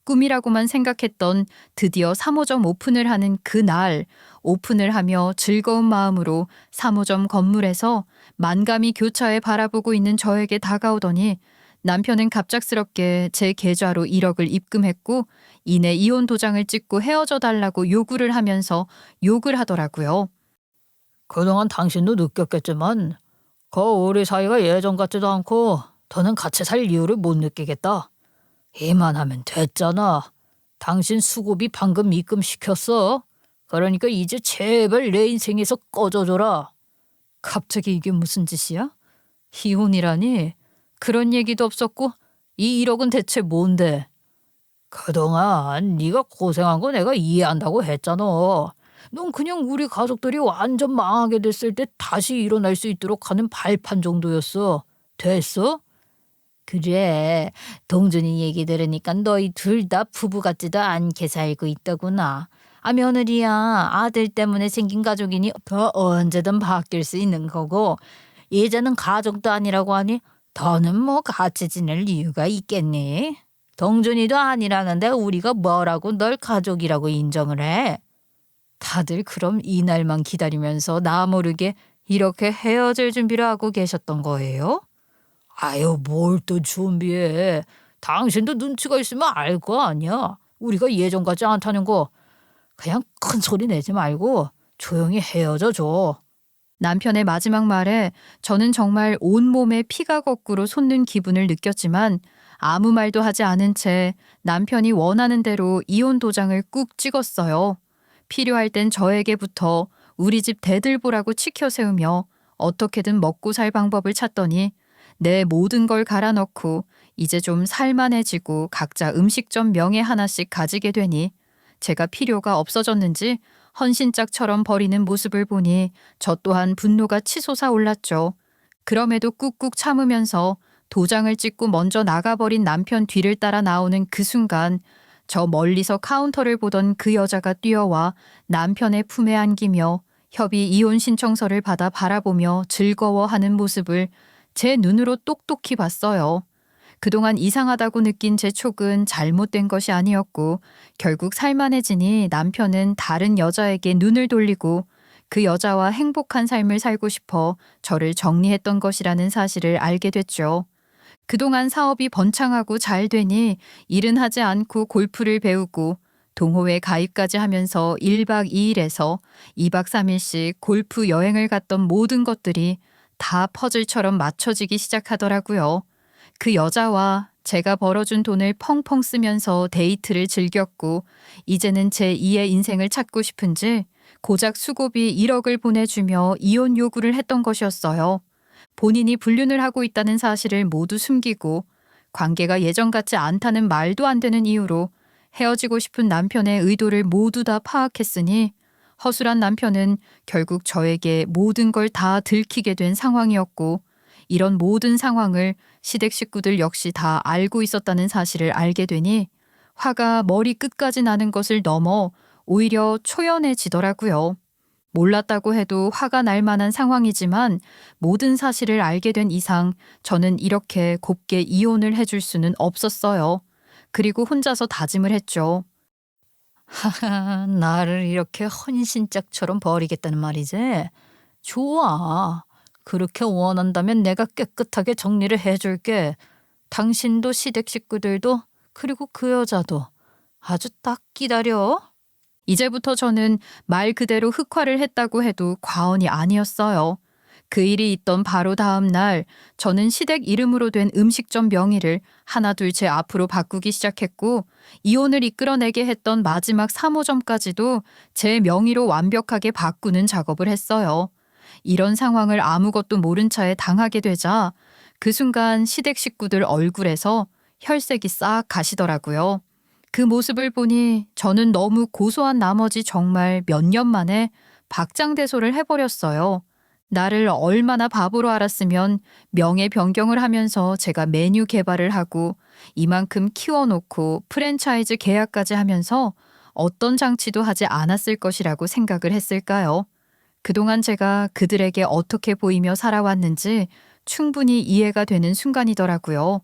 Speaker 1: 꿈이라고만 생각했던 드디어 3호점 오픈을 하는 그날, 오픈을 하며 즐거운 마음으로 3호점 건물에서 만감히 교차에 바라보고 있는 저에게 다가오더니 남편은 갑작스럽게 제 계좌로 1억을 입금했고 이내 이혼 도장을 찍고 헤어져 달라고 요구를 하면서 욕을 하더라고요.
Speaker 2: 그동안 당신도 느꼈겠지만 우리 사이가 예전 같지도 않고 더는 같이 살 이유를 못 느끼겠다. 이만하면 됐잖아. 당신 수고비 방금 입금시켰어. 그러니까 이제 제발 내 인생에서 꺼져줘라.
Speaker 1: 갑자기 이게 무슨 짓이야? 이혼이라니? 그런 얘기도 없었고 이 1억은 대체 뭔데?
Speaker 2: 그동안 네가 고생한 거 내가 이해한다고 했잖아. 넌 그냥 우리 가족들이 완전 망하게 됐을 때 다시 일어날 수 있도록 하는 발판 정도였어. 됐어? 그래, 동준이 얘기 들으니까 너희 둘 다 부부 같지도 않게 살고 있더구나. 며느리야, 아들 때문에 생긴 가족이니 더 언제든 바뀔 수 있는 거고 이제는 가족도 아니라고 하니 더는 뭐 같이 지낼 이유가 있겠니? 동준이도 아니라는데 우리가 뭐라고 널 가족이라고 인정을 해?
Speaker 1: 다들 그럼 이날만 기다리면서 나 모르게 이렇게 헤어질 준비를 하고 계셨던 거예요?
Speaker 2: 아유, 뭘 또 준비해. 당신도 눈치가 있으면 알 거 아니야. 우리가 예전 같지 않다는 거. 그냥 큰 소리 내지 말고 조용히 헤어져 줘.
Speaker 1: 남편의 마지막 말에 저는 정말 온몸에 피가 거꾸로 솟는 기분을 느꼈지만 아무 말도 하지 않은 채 남편이 원하는 대로 이혼 도장을 꾹 찍었어요. 필요할 땐 저에게부터 우리 집 대들보라고 치켜 세우며 어떻게든 먹고 살 방법을 찾더니 내 모든 걸 갈아넣고 이제 좀 살만해지고 각자 음식점 명예 하나씩 가지게 되니 제가 필요가 없어졌는지 헌신짝처럼 버리는 모습을 보니 저 또한 분노가 치솟아 올랐죠. 그럼에도 꾹꾹 참으면서 도장을 찍고 먼저 나가버린 남편 뒤를 따라 나오는 그 순간 저 멀리서 카운터를 보던 그 여자가 뛰어와 남편의 품에 안기며 협의 이혼 신청서를 받아 바라보며 즐거워하는 모습을 제 눈으로 똑똑히 봤어요. 그동안 이상하다고 느낀 제 촉은 잘못된 것이 아니었고 결국 살만해지니 남편은 다른 여자에게 눈을 돌리고 그 여자와 행복한 삶을 살고 싶어 저를 정리했던 것이라는 사실을 알게 됐죠. 그동안 사업이 번창하고 잘 되니 일은 하지 않고 골프를 배우고 동호회 가입까지 하면서 1박 2일에서 2박 3일씩 골프 여행을 갔던 모든 것들이 다 퍼즐처럼 맞춰지기 시작하더라고요. 그 여자와 제가 벌어준 돈을 펑펑 쓰면서 데이트를 즐겼고 이제는 제 2의 인생을 찾고 싶은지 고작 수고비 1억을 보내주며 이혼 요구를 했던 것이었어요. 본인이 불륜을 하고 있다는 사실을 모두 숨기고 관계가 예전 같지 않다는 말도 안 되는 이유로 헤어지고 싶은 남편의 의도를 모두 다 파악했으니 허술한 남편은 결국 저에게 모든 걸 다 들키게 된 상황이었고 이런 모든 상황을 시댁 식구들 역시 다 알고 있었다는 사실을 알게 되니 화가 머리 끝까지 나는 것을 넘어 오히려 초연해지더라고요. 몰랐다고 해도 화가 날 만한 상황이지만 모든 사실을 알게 된 이상 저는 이렇게 곱게 이혼을 해줄 수는 없었어요. 그리고 혼자서 다짐을 했죠.
Speaker 2: 하하, 나를 이렇게 헌신짝처럼 버리겠다는 말이지? 좋아. 그렇게 원한다면 내가 깨끗하게 정리를 해줄게. 당신도 시댁 식구들도 그리고 그 여자도 아주 딱 기다려.
Speaker 1: 이제부터 저는 말 그대로 흑화를 했다고 해도 과언이 아니었어요. 그 일이 있던 바로 다음 날 저는 시댁 이름으로 된 음식점 명의를 하나둘 제 앞으로 바꾸기 시작했고 이혼을 이끌어내게 했던 마지막 3호점까지도 제 명의로 완벽하게 바꾸는 작업을 했어요. 이런 상황을 아무것도 모른 차에 당하게 되자 그 순간 시댁 식구들 얼굴에서 혈색이 싹 가시더라고요. 그 모습을 보니 저는 너무 고소한 나머지 정말 몇 년 만에 박장대소를 해버렸어요. 나를 얼마나 바보로 알았으면 명예 변경을 하면서 제가 메뉴 개발을 하고 이만큼 키워놓고 프랜차이즈 계약까지 하면서 어떤 장치도 하지 않았을 것이라고 생각을 했을까요? 그동안 제가 그들에게 어떻게 보이며 살아왔는지 충분히 이해가 되는 순간이더라고요.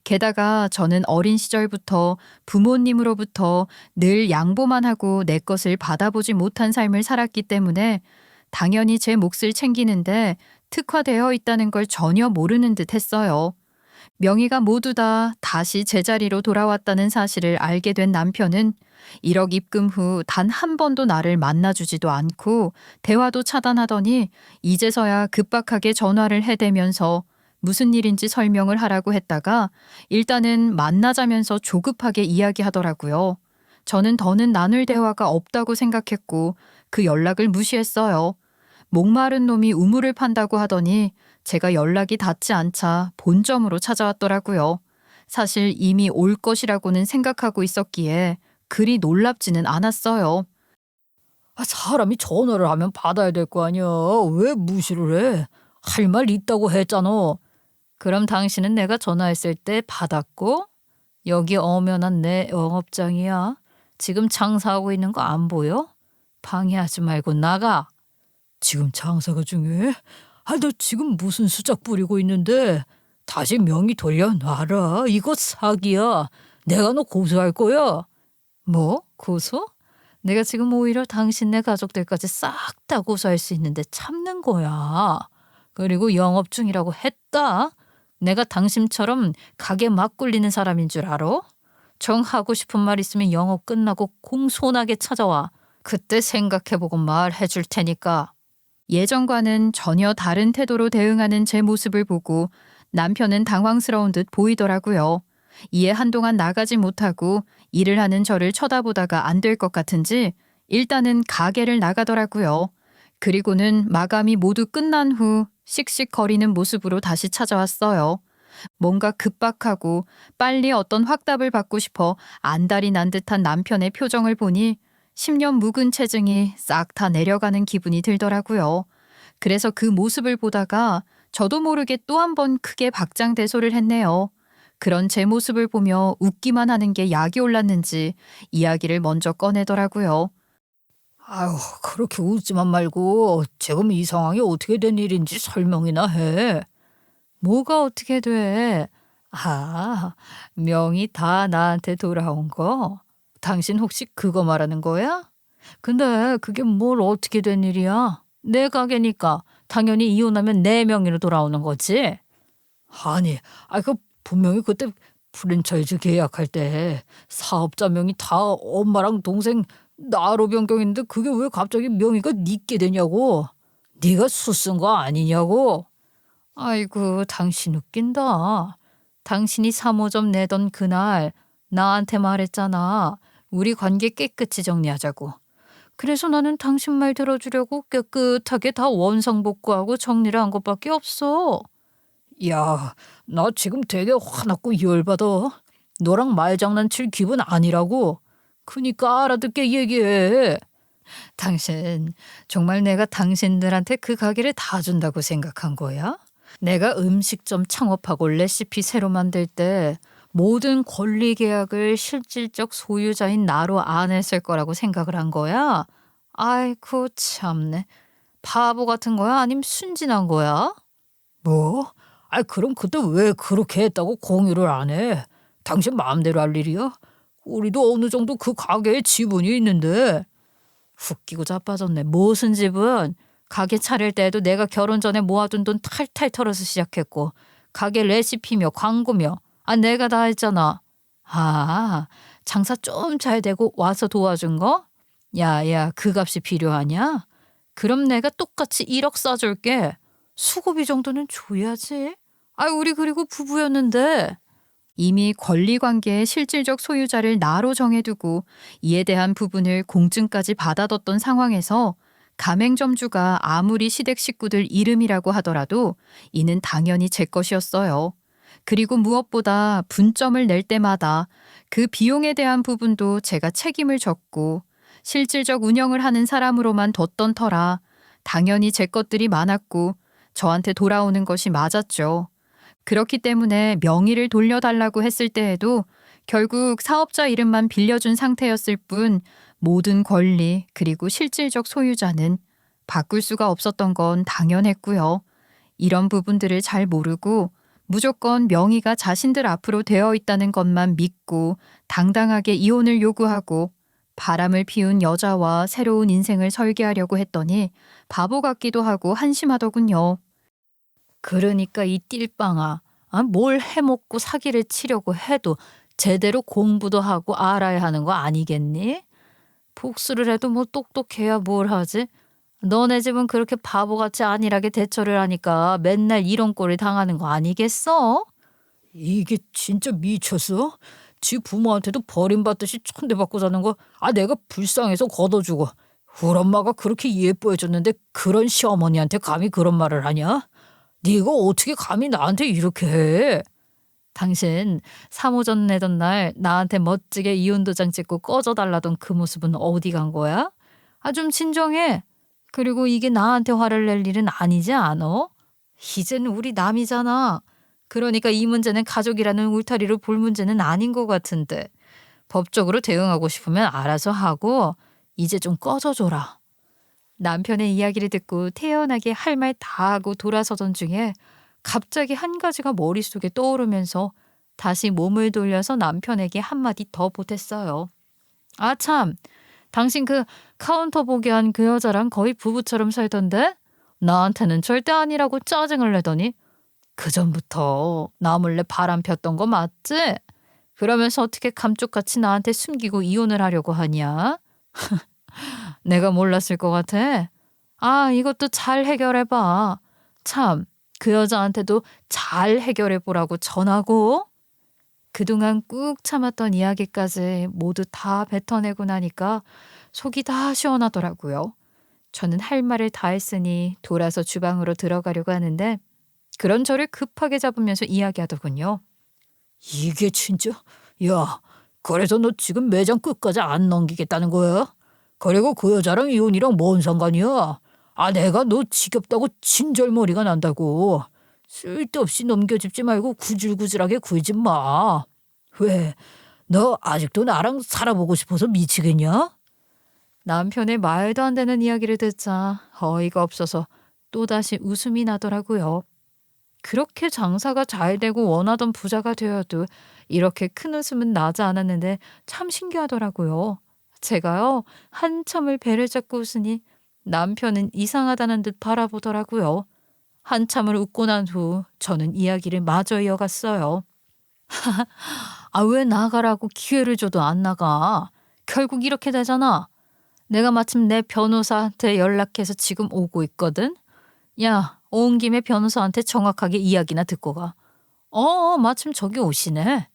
Speaker 1: 게다가 저는 어린 시절부터 부모님으로부터 늘 양보만 하고 내 것을 받아보지 못한 삶을 살았기 때문에 당연히 제 몫을 챙기는데 특화되어 있다는 걸 전혀 모르는 듯 했어요. 명의가 모두 다 다시 제자리로 돌아왔다는 사실을 알게 된 남편은 1억 입금 후 단 한 번도 나를 만나주지도 않고 대화도 차단하더니 이제서야 급박하게 전화를 해대면서 무슨 일인지 설명을 하라고 했다가 일단은 만나자면서 조급하게 이야기하더라고요. 저는 더는 나눌 대화가 없다고 생각했고 그 연락을 무시했어요. 목마른 놈이 우물을 판다고 하더니 제가 연락이 닿지 않자 본점으로 찾아왔더라고요. 사실 이미 올 것이라고는 생각하고 있었기에 그리 놀랍지는 않았어요.
Speaker 2: 사람이 전화를 하면 받아야 될 거 아니야. 왜 무시를 해? 할 말 있다고 했잖아. 그럼 당신은 내가 전화했을 때 받았고 여기 엄연한 내 영업장이야. 지금 장사하고 있는 거 안 보여? 방해하지 말고 나가. 지금 장사가 중요해? 너 지금 무슨 수작 부리고 있는데? 다시 명의 돌려놔라. 이거 사기야. 내가 너 고소할 거야. 뭐? 고소? 내가 지금 오히려 당신네 가족들까지 싹 다 고소할 수 있는데 참는 거야. 그리고 영업 중이라고 했다. 내가 당신처럼 가게 막 굴리는 사람인 줄 알아? 정 하고 싶은 말 있으면 영업 끝나고 공손하게 찾아와. 그때 생각해보고 말해 줄 테니까.
Speaker 1: 예전과는 전혀 다른 태도로 대응하는 제 모습을 보고 남편은 당황스러운 듯 보이더라고요. 이에 한동안 나가지 못하고 일을 하는 저를 쳐다보다가 안 될 것 같은지 일단은 가게를 나가더라고요. 그리고는 마감이 모두 끝난 후 씩씩거리는 모습으로 다시 찾아왔어요. 뭔가 급박하고 빨리 어떤 확답을 받고 싶어 안달이 난 듯한 남편의 표정을 보니 10년 묵은 체증이 싹 다 내려가는 기분이 들더라고요. 그래서 그 모습을 보다가 저도 모르게 또 한 번 크게 박장대소를 했네요. 그런 제 모습을 보며 웃기만 하는 게 약이 올랐는지 이야기를 먼저 꺼내더라고요.
Speaker 2: 아유, 그렇게 웃지만 말고 지금 이 상황이 어떻게 된 일인지 설명이나 해. 뭐가 어떻게 돼? 명이 다 나한테 돌아온 거? 당신 혹시 그거 말하는 거야? 근데 그게 뭘 어떻게 된 일이야? 내 가게니까 당연히 이혼하면 내 명의로 돌아오는 거지. 아니, 그 분명히 그때 프랜차이즈 계약할 때 사업자 명이 다 엄마랑 동생 나로 변경했는데 그게 왜 갑자기 명의가 니께 되냐고. 네가 수 쓴 거 아니냐고. 아이고, 당신 웃긴다. 당신이 3호점 내던 그날 나한테 말했잖아. 우리 관계 깨끗이 정리하자고. 그래서 나는 당신 말 들어주려고 깨끗하게 다 원상복구하고 정리를 한 것밖에 없어. 야, 나 지금 되게 화났고 열받아. 너랑 말장난칠 기분 아니라고. 그니까 알아듣게 얘기해. 당신, 정말 내가 당신들한테 그 가게를 다 준다고 생각한 거야? 내가 음식점 창업하고 레시피 새로 만들 때 모든 권리 계약을 실질적 소유자인 나로 안 했을 거라고 생각을 한 거야? 아이고 참네. 바보 같은 거야? 아님 순진한 거야? 뭐? 그럼 그때 왜 그렇게 했다고 공유를 안 해? 당신 마음대로 할 일이야? 우리도 어느 정도 그 가게에 지분이 있는데. 웃기고 자빠졌네. 무슨 지분? 가게 차릴 때에도 내가 결혼 전에 모아둔 돈 탈탈 털어서 시작했고 가게 레시피며 광고며 내가 다 했잖아. 장사 좀 잘 되고 와서 도와준 거? 야야, 그 값이 필요하냐? 그럼 내가 똑같이 1억 쏴줄게. 수고비 정도는 줘야지. 우리 그리고 부부였는데.
Speaker 1: 이미 권리관계의 실질적 소유자를 나로 정해두고 이에 대한 부분을 공증까지 받아뒀던 상황에서 가맹점주가 아무리 시댁 식구들 이름이라고 하더라도 이는 당연히 제 것이었어요. 그리고 무엇보다 분점을 낼 때마다 그 비용에 대한 부분도 제가 책임을 졌고 실질적 운영을 하는 사람으로만 뒀던 터라 당연히 제 것들이 많았고 저한테 돌아오는 것이 맞았죠. 그렇기 때문에 명의를 돌려달라고 했을 때에도 결국 사업자 이름만 빌려준 상태였을 뿐 모든 권리 그리고 실질적 소유자는 바꿀 수가 없었던 건 당연했고요. 이런 부분들을 잘 모르고 무조건 명의가 자신들 앞으로 되어 있다는 것만 믿고 당당하게 이혼을 요구하고 바람을 피운 여자와 새로운 인생을 설계하려고 했더니 바보 같기도 하고 한심하더군요.
Speaker 2: 그러니까 이 띨빵아, 뭘 해먹고 사기를 치려고 해도 제대로 공부도 하고 알아야 하는 거 아니겠니? 복수를 해도 뭐 똑똑해야 뭘 하지? 너네 집은 그렇게 바보같이 안일하게 대처를 하니까 맨날 이런 꼴을 당하는 거 아니겠어? 이게 진짜 미쳤어? 지 부모한테도 버림받듯이 천대받고 사는 거 내가 불쌍해서 걷어주고 우리 엄마가 그렇게 예뻐해줬는데 그런 시어머니한테 감히 그런 말을 하냐? 네가 어떻게 감히 나한테 이렇게 해? 당신 3호전 내던 날 나한테 멋지게 이혼도장 찍고 꺼져달라던 그 모습은 어디 간 거야? 좀 진정해. 그리고 이게 나한테 화를 낼 일은 아니지 않어? 이젠 우리 남이잖아. 그러니까 이 문제는 가족이라는 울타리로 볼 문제는 아닌 것 같은데. 법적으로 대응하고 싶으면 알아서 하고 이제 좀 꺼져줘라. 남편의 이야기를 듣고 태연하게 할 말 다 하고 돌아서던 중에 갑자기 한 가지가 머릿속에 떠오르면서 다시 몸을 돌려서 남편에게 한마디 더 보탰어요. 참, 당신 그 카운터 보게 한 그 여자랑 거의 부부처럼 살던데? 나한테는 절대 아니라고 짜증을 내더니 그전부터 나 몰래 바람 폈던 거 맞지? 그러면서 어떻게 감쪽같이 나한테 숨기고 이혼을 하려고 하냐? 내가 몰랐을 것 같아. 이것도 잘 해결해봐. 참, 그 여자한테도 잘 해결해보라고 전하고. 그동안 꾹 참았던 이야기까지 모두 다 뱉어내고 나니까 속이 다 시원하더라고요. 저는 할 말을 다 했으니 돌아서 주방으로 들어가려고 하는데 그런 저를 급하게 잡으면서 이야기하더군요. 이게 진짜? 야, 그래서 너 지금 매장 끝까지 안 넘기겠다는 거야? 그리고 그 여자랑 이혼이랑 뭔 상관이야? 내가 너 지겹다고 진절머리가 난다고. 쓸데없이 넘겨짚지 말고 구질구질하게 굴지 마. 왜? 너 아직도 나랑 살아보고 싶어서 미치겠냐? 남편의 말도 안 되는 이야기를 듣자 어이가 없어서 또다시 웃음이 나더라고요. 그렇게 장사가 잘 되고 원하던 부자가 되어도 이렇게 큰 웃음은 나지 않았는데 참 신기하더라고요. 제가요, 한참을 배를 잡고 웃으니 남편은 이상하다는 듯 바라보더라고요. 한참을 웃고 난 후 저는 이야기를 마저 이어갔어요. 왜 나가라고 기회를 줘도 안 나가? 결국 이렇게 되잖아. 내가 마침 내 변호사한테 연락해서 지금 오고 있거든. 야, 온 김에 변호사한테 정확하게 이야기나 듣고 가. 마침 저기 오시네.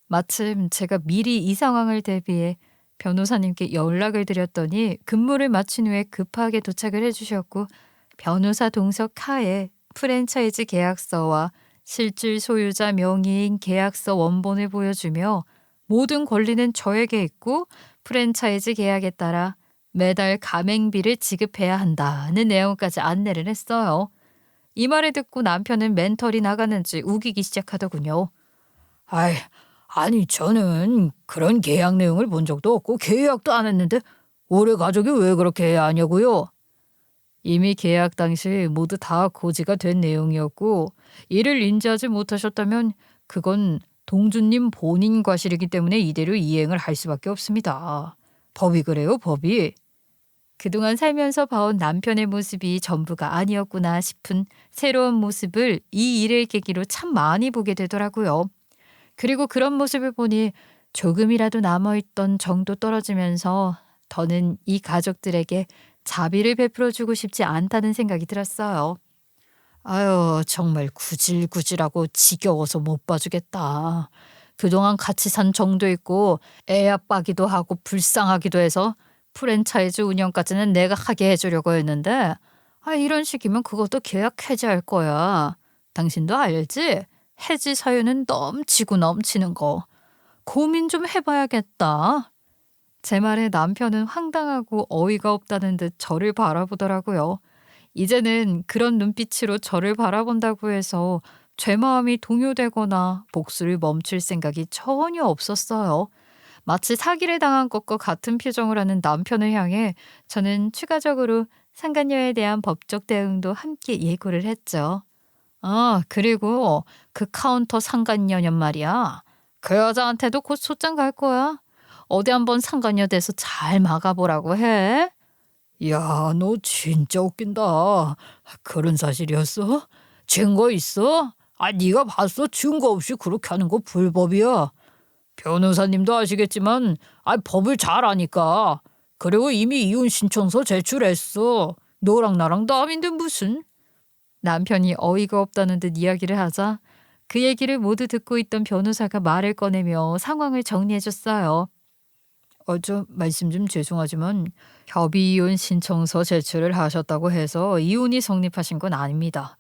Speaker 2: 마침 제가 미리 이 상황을 대비해 변호사님께 연락을 드렸더니 근무를 마친 후에 급하게 도착을 해주셨고 변호사 동석 하에 프랜차이즈 계약서와 실질 소유자 명의인 계약서 원본을 보여주며 모든 권리는 저에게 있고 프랜차이즈 계약에 따라 매달 가맹비를 지급해야 한다는 내용까지 안내를 했어요. 이 말을 듣고 남편은 멘털이 나가는지 우기기 시작하더군요. 아니 저는 그런 계약 내용을 본 적도 없고 계약도 안 했는데 올해 가족이 왜 그렇게 해야 하냐고요? 이미 계약 당시 모두 다 고지가 된 내용이었고 이를 인지하지 못하셨다면 그건 동주님 본인 과실이기 때문에 이대로 이행을 할 수밖에 없습니다. 법이 그래요, 법이. 그동안 살면서 봐온 남편의 모습이 전부가 아니었구나 싶은 새로운 모습을 이 일을 계기로 참 많이 보게 되더라고요. 그리고 그런 모습을 보니 조금이라도 남아있던 정도 떨어지면서 더는 이 가족들에게 자비를 베풀어주고 싶지 않다는 생각이 들었어요. 정말 구질구질하고 지겨워서 못 봐주겠다. 그동안 같이 산 정도 있고 애 아빠기도 하고 불쌍하기도 해서 프랜차이즈 운영까지는 내가 하게 해주려고 했는데 이런 식이면 그것도 계약 해지할 거야. 당신도 알지? 해지 사유는 넘치고 넘치는 거. 고민 좀 해봐야겠다. 제 말에 남편은 황당하고 어이가 없다는 듯 저를 바라보더라고요. 이제는 그런 눈빛으로 저를 바라본다고 해서 제 마음이 동요되거나 복수를 멈출 생각이 전혀 없었어요. 마치 사기를 당한 것과 같은 표정을 하는 남편을 향해 저는 추가적으로 상간녀에 대한 법적 대응도 함께 예고를 했죠. 그리고 그 카운터 상간녀년 말이야. 그 여자한테도 곧 소장 갈 거야. 어디 한번 상간녀 돼서 잘 막아보라고 해.
Speaker 3: 야, 너 진짜 웃긴다. 그런 사실이었어? 증거 있어? 네가 봤어? 증거 없이 그렇게 하는 거 불법이야. 변호사님도 아시겠지만, 법을 잘 아니까. 그리고 이미 이혼 신청서 제출했어. 너랑 나랑 남인데 무슨?
Speaker 2: 남편이 어이가 없다는 듯 이야기를 하자 그 얘기를 모두 듣고 있던 변호사가 말을 꺼내며 상황을 정리해줬어요.
Speaker 3: 좀 말씀 좀 죄송하지만 협의 이혼 신청서 제출을 하셨다고 해서 이혼이 성립하신 건 아닙니다.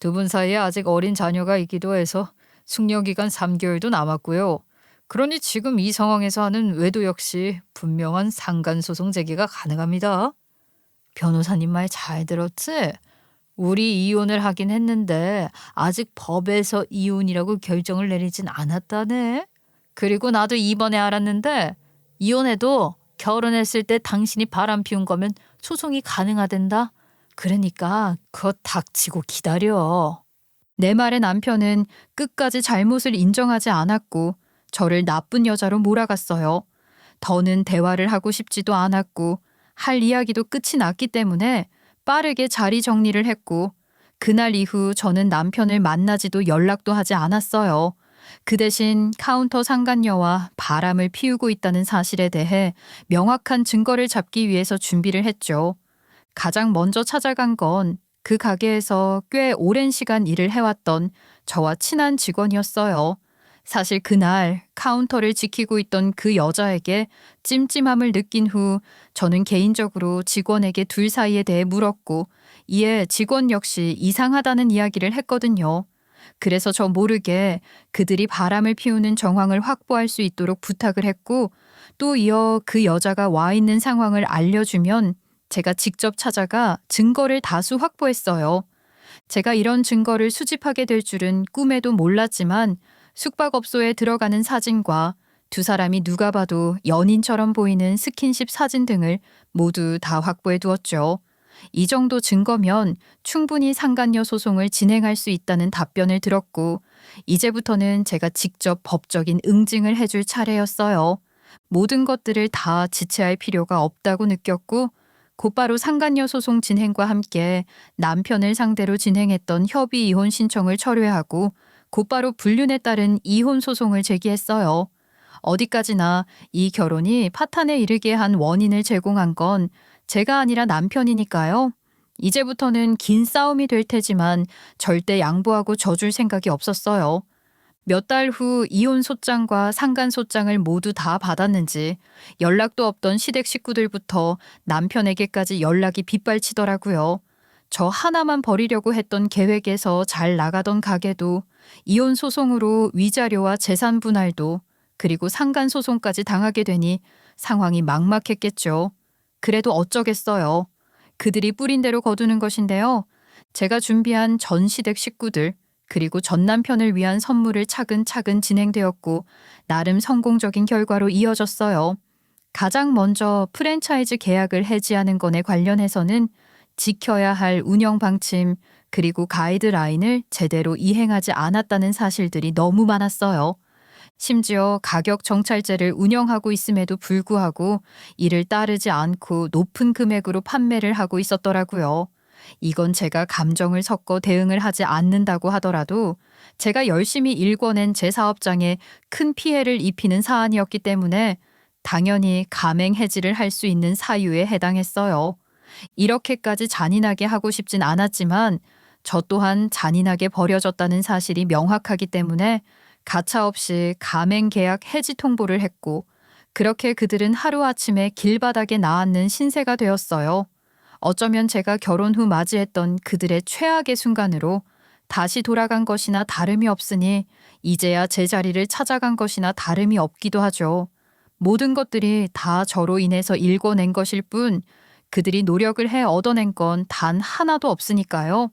Speaker 3: 두 분 사이에 아직 어린 자녀가 있기도 해서 숙려기간 3개월도 남았고요. 그러니 지금 이 상황에서 하는 외도 역시 분명한 상간소송 제기가 가능합니다.
Speaker 2: 변호사님 말 잘 들었지? 우리 이혼을 하긴 했는데 아직 법에서 이혼이라고 결정을 내리진 않았다네. 그리고 나도 이번에 알았는데 이혼해도 결혼했을 때 당신이 바람 피운 거면 소송이 가능하단다. 그러니까 그거 닥치고 기다려.
Speaker 1: 내 말에 남편은 끝까지 잘못을 인정하지 않았고 저를 나쁜 여자로 몰아갔어요. 더는 대화를 하고 싶지도 않았고 할 이야기도 끝이 났기 때문에 빠르게 자리 정리를 했고 그날 이후 저는 남편을 만나지도 연락도 하지 않았어요. 그 대신 카운터 상간녀와 바람을 피우고 있다는 사실에 대해 명확한 증거를 잡기 위해서 준비를 했죠. 가장 먼저 찾아간 건 그 가게에서 꽤 오랜 시간 일을 해왔던 저와 친한 직원이었어요. 사실 그날 카운터를 지키고 있던 그 여자에게 찜찜함을 느낀 후 저는 개인적으로 직원에게 둘 사이에 대해 물었고 이에 직원 역시 이상하다는 이야기를 했거든요. 그래서 저 모르게 그들이 바람을 피우는 정황을 확보할 수 있도록 부탁을 했고 또 이어 그 여자가 와 있는 상황을 알려주면 제가 직접 찾아가 증거를 다수 확보했어요. 제가 이런 증거를 수집하게 될 줄은 꿈에도 몰랐지만 숙박업소에 들어가는 사진과 두 사람이 누가 봐도 연인처럼 보이는 스킨십 사진 등을 모두 다 확보해 두었죠. 이 정도 증거면 충분히 상간녀 소송을 진행할 수 있다는 답변을 들었고 이제부터는 제가 직접 법적인 응징을 해줄 차례였어요. 모든 것들을 다 지체할 필요가 없다고 느꼈고 곧바로 상간녀 소송 진행과 함께 남편을 상대로 진행했던 협의 이혼 신청을 철회하고 곧바로 불륜에 따른 이혼 소송을 제기했어요. 어디까지나 이 결혼이 파탄에 이르게 한 원인을 제공한 건 제가 아니라 남편이니까요. 이제부터는 긴 싸움이 될 테지만 절대 양보하고 져줄 생각이 없었어요. 몇 달 후 이혼 소장과 상간 소장을 모두 다 받았는지 연락도 없던 시댁 식구들부터 남편에게까지 연락이 빗발치더라고요. 저 하나만 버리려고 했던 계획에서 잘 나가던 가게도 이혼 소송으로 위자료와 재산 분할도 그리고 상간 소송까지 당하게 되니 상황이 막막했겠죠. 그래도 어쩌겠어요. 그들이 뿌린 대로 거두는 것인데요. 제가 준비한 전 시댁 식구들 그리고 전 남편을 위한 선물을 차근차근 진행되었고 나름 성공적인 결과로 이어졌어요. 가장 먼저 프랜차이즈 계약을 해지하는 것에 관련해서는 지켜야 할 운영 방침 그리고 가이드라인을 제대로 이행하지 않았다는 사실들이 너무 많았어요. 심지어 가격 정찰제를 운영하고 있음에도 불구하고 이를 따르지 않고 높은 금액으로 판매를 하고 있었더라고요. 이건 제가 감정을 섞어 대응을 하지 않는다고 하더라도 제가 열심히 일궈낸 제 사업장에 큰 피해를 입히는 사안이었기 때문에 당연히 가맹 해지를 할 수 있는 사유에 해당했어요. 이렇게까지 잔인하게 하고 싶진 않았지만 저 또한 잔인하게 버려졌다는 사실이 명확하기 때문에 가차없이 가맹 계약 해지 통보를 했고 그렇게 그들은 하루아침에 길바닥에 나앉는 신세가 되었어요. 어쩌면 제가 결혼 후 맞이했던 그들의 최악의 순간으로 다시 돌아간 것이나 다름이 없으니 이제야 제자리를 찾아간 것이나 다름이 없기도 하죠. 모든 것들이 다 저로 인해서 일궈낸 것일 뿐 그들이 노력을 해 얻어낸 건 단 하나도 없으니까요.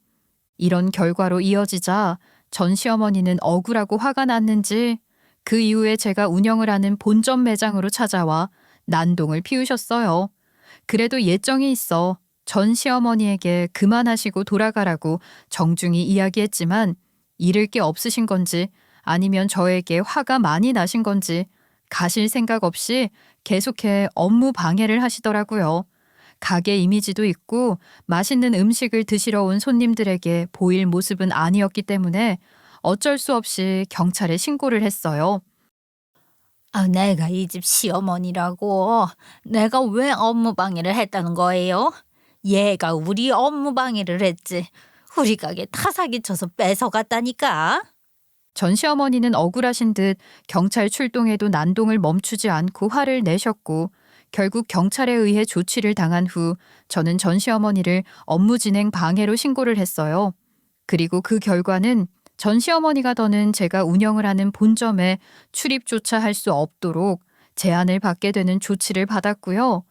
Speaker 1: 이런 결과로 이어지자 전 시어머니는 억울하고 화가 났는지 그 이후에 제가 운영을 하는 본점 매장으로 찾아와 난동을 피우셨어요. 그래도 예정이 있어 전 시어머니에게 그만하시고 돌아가라고 정중히 이야기했지만 잃을 게 없으신 건지 아니면 저에게 화가 많이 나신 건지 가실 생각 없이 계속해 업무 방해를 하시더라고요. 가게 이미지도 있고 맛있는 음식을 드시러 온 손님들에게 보일 모습은 아니었기 때문에 어쩔 수 없이 경찰에 신고를 했어요.
Speaker 2: 내가 이 집 시어머니라고. 내가 왜 업무 방해를 했다는 거예요? 얘가 우리 업무 방해를 했지. 우리 가게 타사기 쳐서 뺏어갔다니까.
Speaker 1: 전 시어머니는 억울하신 듯 경찰 출동에도 난동을 멈추지 않고 화를 내셨고 결국 경찰에 의해 조치를 당한 후 저는 전 시어머니를 업무 진행 방해로 신고를 했어요. 그리고 그 결과는 전 시어머니가 더는 제가 운영을 하는 본점에 출입조차 할 수 없도록 제한을 받게 되는 조치를 받았고요.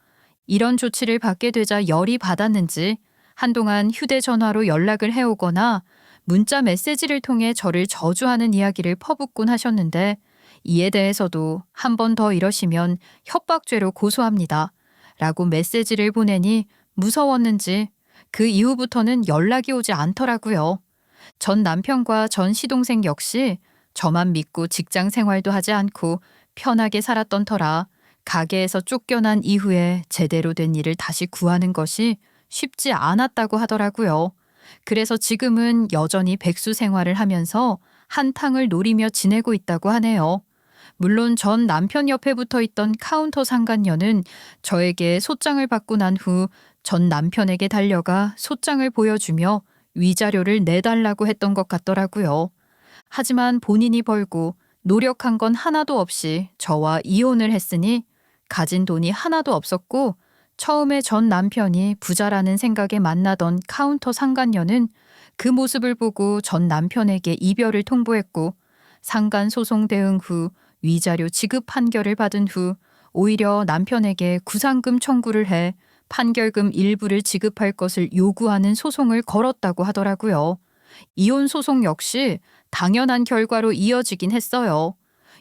Speaker 1: 이런 조치를 받게 되자 열이 받았는지 한동안 휴대전화로 연락을 해오거나 문자 메시지를 통해 저를 저주하는 이야기를 퍼붓곤 하셨는데 이에 대해서도 한 번 더 이러시면 협박죄로 고소합니다. 라고 메시지를 보내니 무서웠는지 그 이후부터는 연락이 오지 않더라고요. 전 남편과 전 시동생 역시 저만 믿고 직장 생활도 하지 않고 편하게 살았던 터라 가게에서 쫓겨난 이후에 제대로 된 일을 다시 구하는 것이 쉽지 않았다고 하더라고요. 그래서 지금은 여전히 백수 생활을 하면서 한탕을 노리며 지내고 있다고 하네요. 물론 전 남편 옆에 붙어 있던 카운터 상간녀는 저에게 소장을 받고 난 후 전 남편에게 달려가 소장을 보여주며 위자료를 내달라고 했던 것 같더라고요. 하지만 본인이 벌고 노력한 건 하나도 없이 저와 이혼을 했으니 가진 돈이 하나도 없었고 처음에 전 남편이 부자라는 생각에 만나던 카운터 상간녀는 그 모습을 보고 전 남편에게 이별을 통보했고 상간 소송 대응 후 위자료 지급 판결을 받은 후 오히려 남편에게 구상금 청구를 해 판결금 일부를 지급할 것을 요구하는 소송을 걸었다고 하더라고요. 이혼 소송 역시 당연한 결과로 이어지긴 했어요.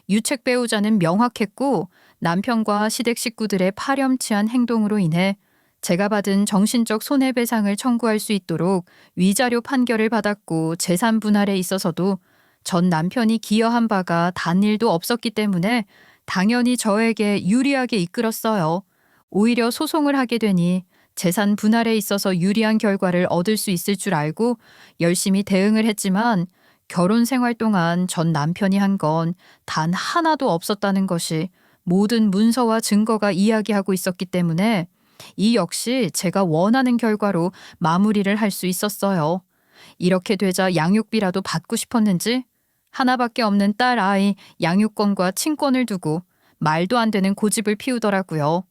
Speaker 1: 유책 배우자는 명확했고 남편과 시댁 식구들의 파렴치한 행동으로 인해 제가 받은 정신적 손해배상을 청구할 수 있도록 위자료 판결을 받았고 재산 분할에 있어서도 전 남편이 기여한 바가 단일도 없었기 때문에 당연히 저에게 유리하게 이끌었어요. 오히려 소송을 하게 되니 재산 분할에 있어서 유리한 결과를 얻을 수 있을 줄 알고 열심히 대응을 했지만 결혼 생활 동안 전 남편이 한 건 단 하나도 없었다는 것이 모든 문서와 증거가 이야기하고 있었기 때문에 이 역시 제가 원하는 결과로 마무리를 할 수 있었어요. 이렇게 되자 양육비라도 받고 싶었는지 하나밖에 없는 딸 아이 양육권과 친권을 두고 말도 안 되는 고집을 피우더라고요.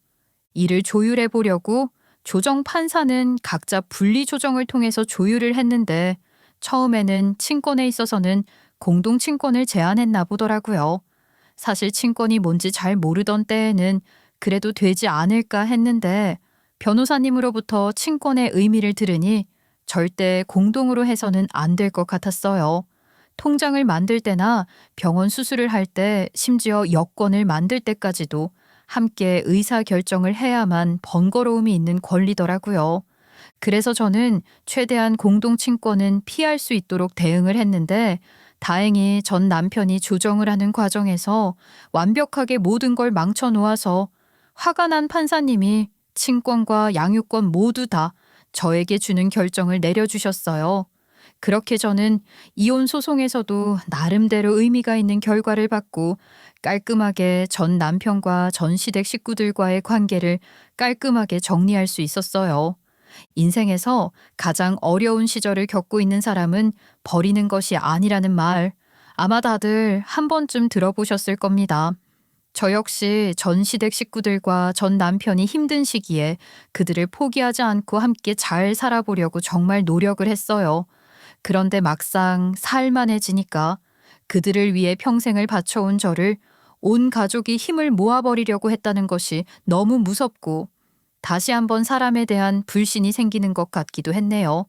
Speaker 1: 이를 조율해 보려고 조정 판사는 각자 분리 조정을 통해서 조율을 했는데 처음에는 친권에 있어서는 공동 친권을 제안했나 보더라고요. 사실 친권이 뭔지 잘 모르던 때에는 그래도 되지 않을까 했는데 변호사님으로부터 친권의 의미를 들으니 절대 공동으로 해서는 안 될 것 같았어요. 통장을 만들 때나 병원 수술을 할 때 심지어 여권을 만들 때까지도 함께 의사결정을 해야만 번거로움이 있는 권리더라고요. 그래서 저는 최대한 공동친권은 피할 수 있도록 대응을 했는데 다행히 전 남편이 조정을 하는 과정에서 완벽하게 모든 걸 망쳐놓아서 화가 난 판사님이 친권과 양육권 모두 다 저에게 주는 결정을 내려주셨어요. 그렇게 저는 이혼 소송에서도 나름대로 의미가 있는 결과를 받고 깔끔하게 전 남편과 전 시댁 식구들과의 관계를 깔끔하게 정리할 수 있었어요. 인생에서 가장 어려운 시절을 겪고 있는 사람은 버리는 것이 아니라는 말 아마 다들 한 번쯤 들어보셨을 겁니다. 저 역시 전 시댁 식구들과 전 남편이 힘든 시기에 그들을 포기하지 않고 함께 잘 살아보려고 정말 노력을 했어요. 그런데 막상 살만해지니까 그들을 위해 평생을 바쳐온 저를 온 가족이 힘을 모아버리려고 했다는 것이 너무 무섭고 다시 한번 사람에 대한 불신이 생기는 것 같기도 했네요.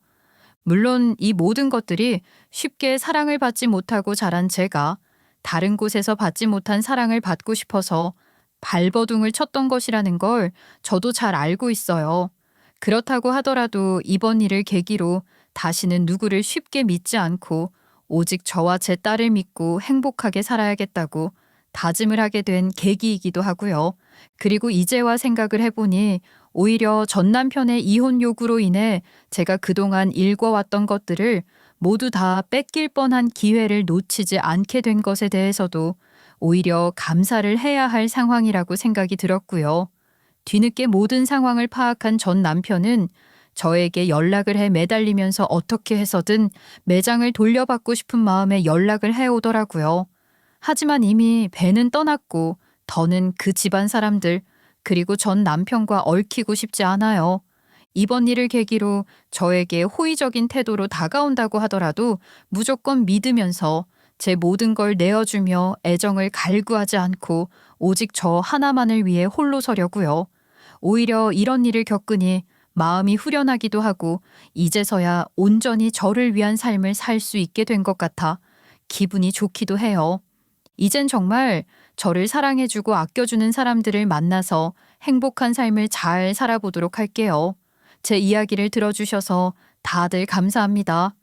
Speaker 1: 물론 이 모든 것들이 쉽게 사랑을 받지 못하고 자란 제가 다른 곳에서 받지 못한 사랑을 받고 싶어서 발버둥을 쳤던 것이라는 걸 저도 잘 알고 있어요. 그렇다고 하더라도 이번 일을 계기로 다시는 누구를 쉽게 믿지 않고 오직 저와 제 딸을 믿고 행복하게 살아야겠다고 다짐을 하게 된 계기이기도 하고요. 그리고 이제와 생각을 해보니 오히려 전 남편의 이혼 요구로 인해 제가 그동안 일궈왔던 것들을 모두 다 뺏길 뻔한 기회를 놓치지 않게 된 것에 대해서도 오히려 감사를 해야 할 상황이라고 생각이 들었고요. 뒤늦게 모든 상황을 파악한 전 남편은 저에게 연락을 해 매달리면서 어떻게 해서든 매장을 돌려받고 싶은 마음에 연락을 해오더라고요. 하지만 이미 배는 떠났고 더는 그 집안 사람들 그리고 전 남편과 얽히고 싶지 않아요. 이번 일을 계기로 저에게 호의적인 태도로 다가온다고 하더라도 무조건 믿으면서 제 모든 걸 내어주며 애정을 갈구하지 않고 오직 저 하나만을 위해 홀로 서려고요. 오히려 이런 일을 겪으니 마음이 후련하기도 하고 이제서야 온전히 저를 위한 삶을 살 수 있게 된 것 같아 기분이 좋기도 해요. 이젠 정말 저를 사랑해주고 아껴주는 사람들을 만나서 행복한 삶을 잘 살아보도록 할게요. 제 이야기를 들어주셔서 다들 감사합니다.